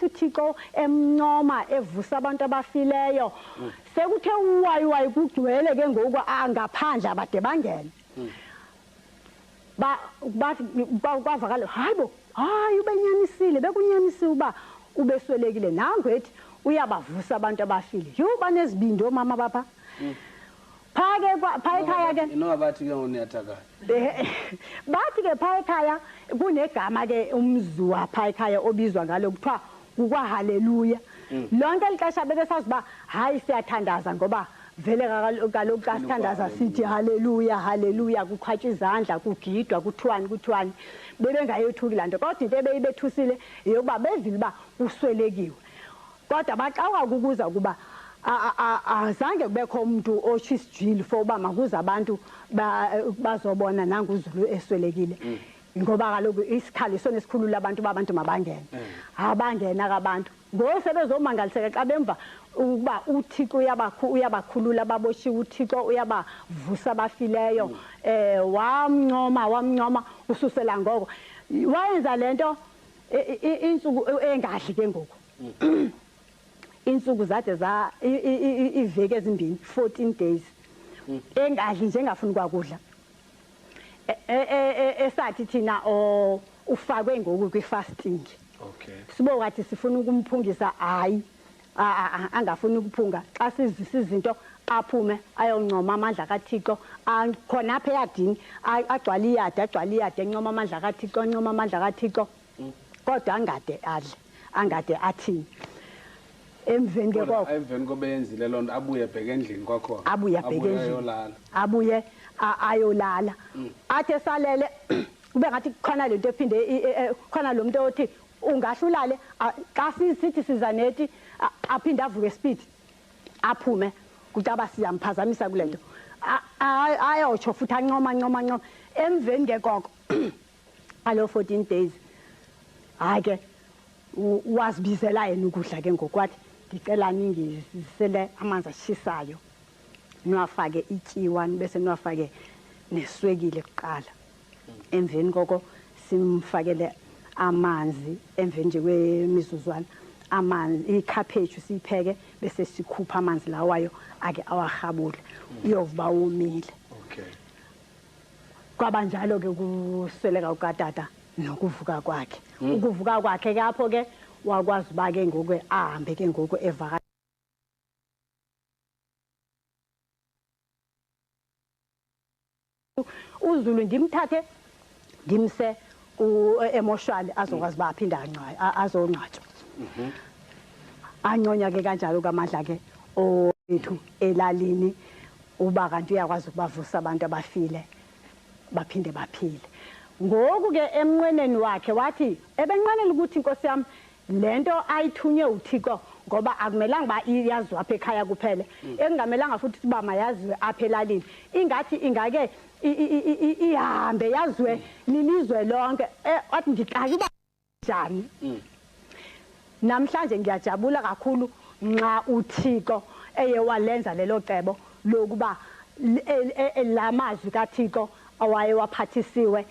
uThixo emncoma evusa abantu abafileyo sekuthe wayi kugcwele ke ngoku angaphandle abade bangene bathi kwavakala hayi ubenyanisile bekunyanisile uba ubeswelekile nangwethi uyabavusa abantu abafile yuba nezibindo mama bapha phake ekhaya ke inobathi ke uniyathakala bathi ke phaya ekhaya kunegama ke umzi apha ekhaya obizwa ngalo kuthiwa kukwahaleluya lonke lixesha bebesazi ba hayi siyathandaza ngoba vele kaloku xa sithandaza sithi haleluya kuqhatsha izandla kugidwa kuthiwani bebengayethuki laa nto kodwa into ebeyibethusile yeyokuba bevile uba uswelekiwe kodwa baxawa kukuza ukuba azange kubekho umuntu otsho isijwili for uba makuze abantu bazobona nanguZulu eswelekile ngoba kaloku isikhaliso nesikhulula abantu mabangene abangena kabantu ngosebezomangaliseka xa bemva ukuba uThixo uyabakhulula ababoshiwe uThixo uyabavusa abafileyo wamncoma ususela ngoko wayenza lento insuku engadli ke ngoku insuku zade za iveke ezimbini 14 days engadli nje engafuni kwakudla esathi thina ufakwe ngoku kwi-fasting sibo wathi sifuna ukumphungisa hayi angafuni ukuphunga xa sizisa izinto aphume ayoncoma amandla kaThixo khona apha eyadini agcwala iyadi encoma amandla kaThixo encoma amandla kaThixo kodwa angade athini emveni ke koko emveni kobe yenzile loo nto abuye abheke endlini kwakhona abuye ayolala athi esalele kube ngathi khona lento ephinde khona lo muntu othi ungahlulale xa sithi siza nethi aphinde avuke speed aphume kucaba siyamphazamisa kulento ayotsho futhi ancoma emveni ke koko alo 14 days ke wazibizela yena ukudla ke ngokwathi ngicela ningizisele amanzi ashisayo niwafake ityiwa bese niwafake neswekile kuqala emveni koko simfakele amanzi emveni nje kwemizuzwana amanzi ikhaphetshu sipheke bese sikhupha amanzi lawayo ake awahabule uyovuba womile kwaba njalo ke kusweleka ukatata nokuvuka kwakhe ukuvuka kwakhe lapho ke wakwazi uba ke ngoku ahambe ke ngoku evaka uZulu ndimthathe ngimse emoshwali azokwazi uba aphinde azongcwatshwa anyonya ke kanjalo kamandla ke ethu elalini uba kanti uyakwazi ukubavusa abantu abafile baphinde baphile ngoku ke emnqweneni wakhe wathi ebenqwenela ukuthi inkosi yami lento ayithunywe uThixo ngoba akumelanga ba iyaziwe apha ekhaya kuphela engamelanga futhi uba mayaziwe apha elalini ingathi ingake ihambe yaziwe lilizwe lonke wathi ndixaki uba njani namhlanje ngiyajabula kakhulu nxa uThixo eye walenza lelo cebo lokuba lamazwi kaThixo awaye waphathisiwe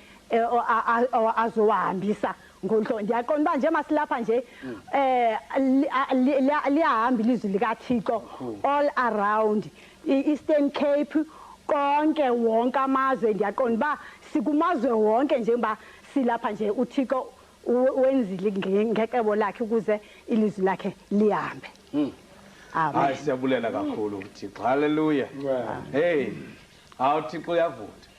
azowahambisa ngolhlobo ndiyaqonda uba nje masilapha nje liyahamba ilizwi likaThixo all around i-Eastern Cape konke wonke amazwe ndiyaqonda uba sikumazwe wonke njengoba silapha nje uThixo wenzile ngecebo lakhe ukuze ilizwi lakhe lihambe hayi siyabulela kakhulu uThixo haleluya hey uThixo uyavutha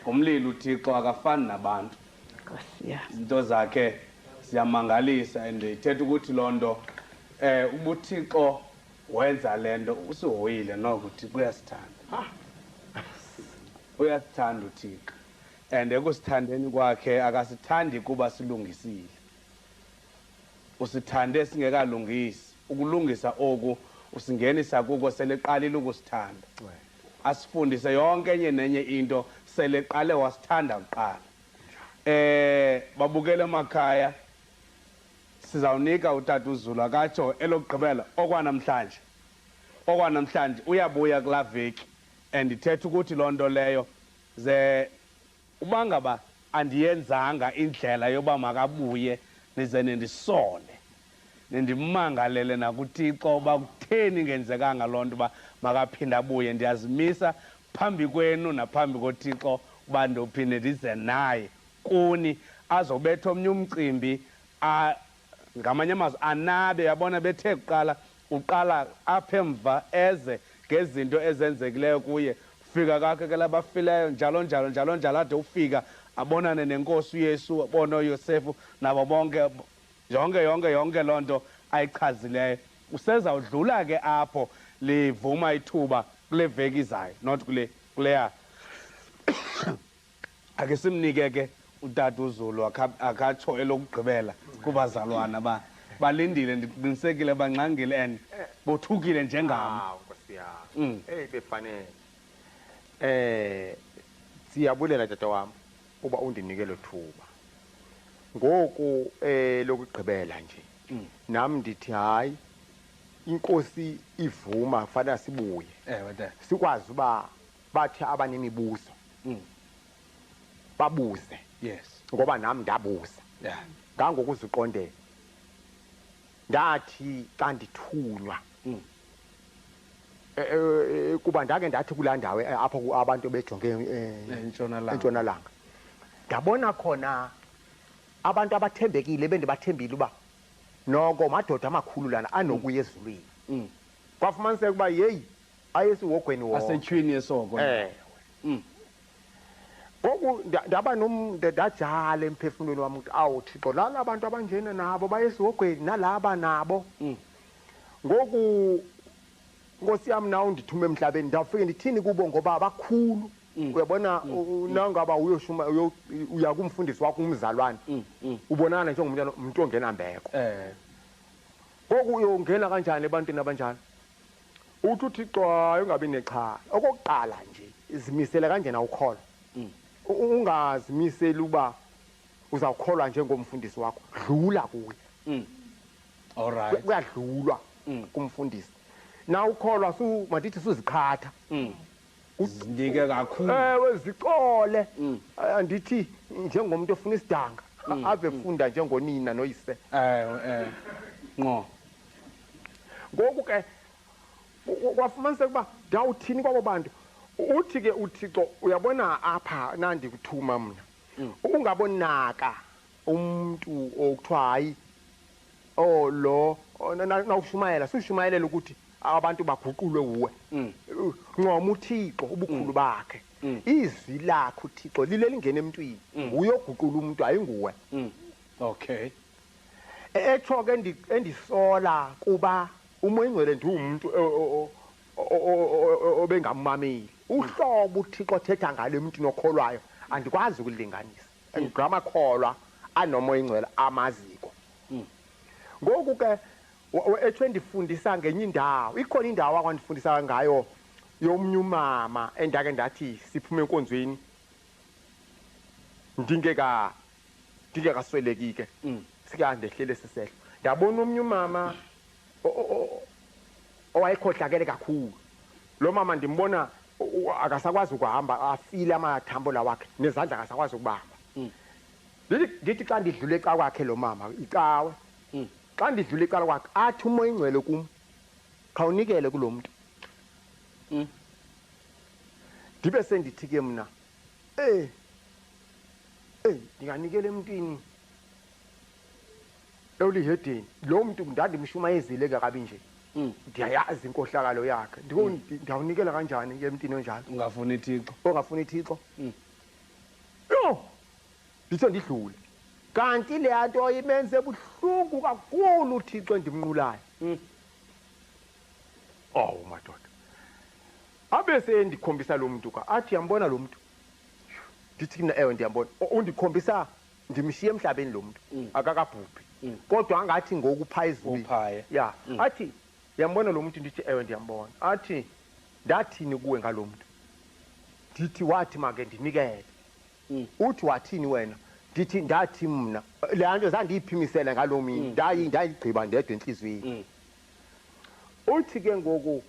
umlilo uThixo akafani nabantu izinto zakhe siyamangalisa and ithetha ukuthi lonto ubuThixo wenza lento usihoyile noko uThixo uyasithanda uThixo and ekusithandeni kwakhe akasithandi kuba silungisile usithande singekalungisi ukulungisa oku usingenisa kuko seleqalile ukusithanda asifundise yonke enye nenye into seleqale wasithanda kuqala babukele emakhaya sizawunika utata uZulu akatsho elokugqibela okwanamhlanje uyabuya kulaa veki and ithetha ukuthi loo nto leyo ze uba ngaba andiyenzanga indlela yoba makabuye nize nendisole nendimangalele nakuThixo uba kutheni ngenzekanga loo nto uba makaphinda abuye ndiyazimisa phambi kwenu naphambi koThixo uba ndophinde ndize naye kuni azobetha omnye umcimbi ngamanye amazwi anabe yabona bethe uqala apha emva eze ngezinto ezenzekileyo kuye fika kakhe ke labafileyo njalo ade ufika abonane nenkosi uYesu abone uYosefu nabo bonke yonke loo nto ayichazileyo usezawudlula ke apho livuma ithuba kule veki izayo not kuleya ake simnike ke utata uZulu akatsho elokugqibela kubazalwana balindile ndiqinisekile bangxangile and bothukile njengam nkosi yami befanele siyabulela tata wami uba undinike lo thuba ngoku lokugqibela nje nami ndithi hayi inkosi ivuma kufanele sibuye sikwazi uba bathi abanemibuzo babuze ngoba nami ndabuza ngangokuziqondela ndathi xa ndithunywa kuba ndake ndathi kulaa ndawo apho abantu bejonge entshonalanga ndabona khona abantu abathembekile bendibathembile uba noko madoda amakhulu lana anokuya ezulwini kwafumaniseka uba yeyi ayesiwogweni wonke asetshwini yesoko ngoku ndaba ndajala emphefumulweni wami ukuthi awu Thixo lala abantu abanjena nabo bayesiwogweni nalaba nabo ngoku Nkosi yami nawe ndithume emhlabeni ndafike ndithini kubo ngoba abakhulu uyabona nangaba uyoshuma uya kumfundisi wakho umzalwane ubonana njengomuntu ongena mbeko ngoku uyongena kanjani ebantwini abanjalo uthi uThixo ungabi nexhala okokuqala nje izimisele kanjena ukholwa ungazimiseli uba uzawukholwa njengomfundisi wakho dlula kuye alright kuyadlulwa kumfundisi na ukholwa mandithi suzikhatha uzinike kakhulu ewe zicole andithi njengomuntu ofuna isidanga ave funda njengonina noyise ngo ngoku ke kwafumaniseka uba ndawuthini kwabo bantu uthi ke uThixo uyabona apha nandi kuthuma mna ungabonaka umuntu okuthiwa hayi lo nawushumayela sushumayelela ukuthi abantu baguqulwe uwe ncoma uThixo ubukhulu bakhe izwi lakho uThixo lile lingena emntwini uyoguqula umuntu ayinguwe okay etho ke endisola kuba umoya ingcwele ndiwumuntu obengamameli uhlobo uThixo thetha ngale emntwini okholwayo andikwazi ukulinganisa ngigamakholwa anomoya ingcwele amaziko ngoku ke ethu endifundisa ngenye indawo ikhona indawo akwandifundisa ngayo yomnye umama endake ndathi siphume enkonzweni ndingekaswelekike sika ndehlele sisehlo ndabona omnye umama owayekhohlakele kakhulu lo mama ndimbona akasakwazi ukuhamba afile amathambo la wakhe nezandla akasakwazi ukubamba ndithi xa ndidlule eca kwakhe lo mama icawe xa ndidlule icala kwakhe athi umoya ingcwele kum khawunikele kulo muntu ndibe sendithi ke mna ndinganikele emntwini ewulihedeni lo muntu ndandimshumayezile kabi nje ndiyayazi inkohlakalo yakhe ndiyawunikela kanjani ke emntwini onjalo ungafuni Thixo ongafuni Thixo yo ndithe ndidlule kanti le nto imenze buhlungu kakhulu uThixo endimnqulayo madoda abese ndikhombisa lo muntu athi yambona lo muntu ndithi mina ewe ndiyambona undikhombisa ndimshiye emhlabeni lo muntu akakabhubhi kodwa angathi ngokuphayizwe ya athi yambona lo muntu ndithi ewe ndiyambona athi ndathini kuwe ngalo muntu ndithi wathi make ndinikele uthi wathini wena ndithi ndathi mna le nto zandiyiphimisela ngalo mini ndayigqiba ndedwa enhliziyweni uthi ke ngoku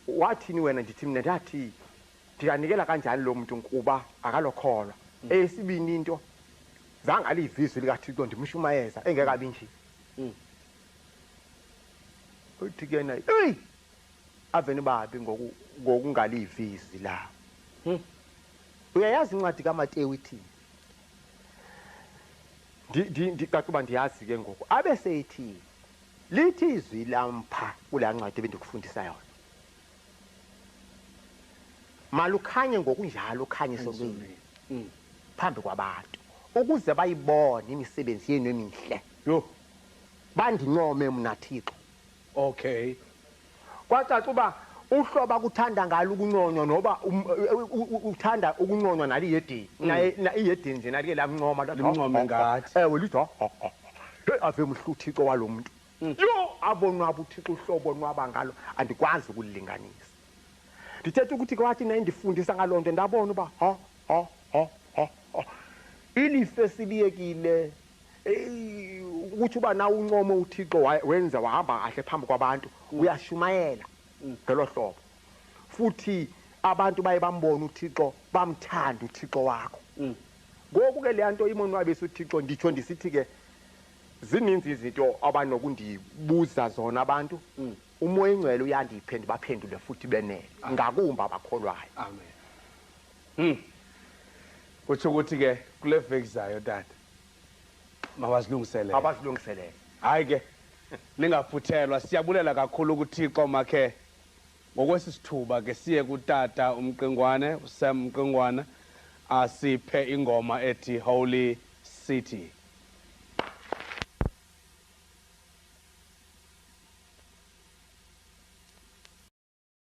wathini wena ndithi mna ndathi ndiyanikela kanjani lo muntu kuba akalokholwa esibini into zangalivizwe likaThixo ndimshumayeza engekabi nje uthi ke naye aveni babi ngokungalivizwi la uyayazi incwadi kaMateyu ithi ndikacuba ndiyazi ke ngoku abeseyithi lithi izwi lampha kula ncwadi ebendikufundisa yona malukhanye ngokunjalo ukhanye sokweni phambi kwabantu ukuze bayibone imisebenzi yenu emihle bandincome mna Thixo okay kwacaca uba uhloba kuthanda ngalo ukunconywa noba uthanda ukunconywa naliyedini na iyedini nje nalike lamncoma limncome ngathi lithi ave mhlu Thixo walo muntu abonwaba uThixo uhlobo onwaba ngalo andikwazi ukulilinganisa ndithetha ukuthi kwathi na indifundisa ngalonto ndabona uba ilife siliyekile ukuthi uba na uncomo uThixo wenza wahamba kahle phambi kwabantu uyashumayela ngelo hlobo futhi abantu baye bambona uThixo bamthanda uThixo wakho ngoku ke le nto imonwabisa uThixo nditsho ndisithi ke zininzi izinto abanokundibuza zona abantu umoya ingcwele uyandiphe ndibaphendule futhi benele ngakumba abakholwayo amen kutsho ukuthi ke kule veki zayo tata mabazilungiselele abazilungiselele hayi ke ningaphuthelwa siyabulela kakhulu kuThixo makhe ngokwesithuba ke siye kutata uMqengwane, uSam Mqengwana, asiphe ingoma ethi Holy City.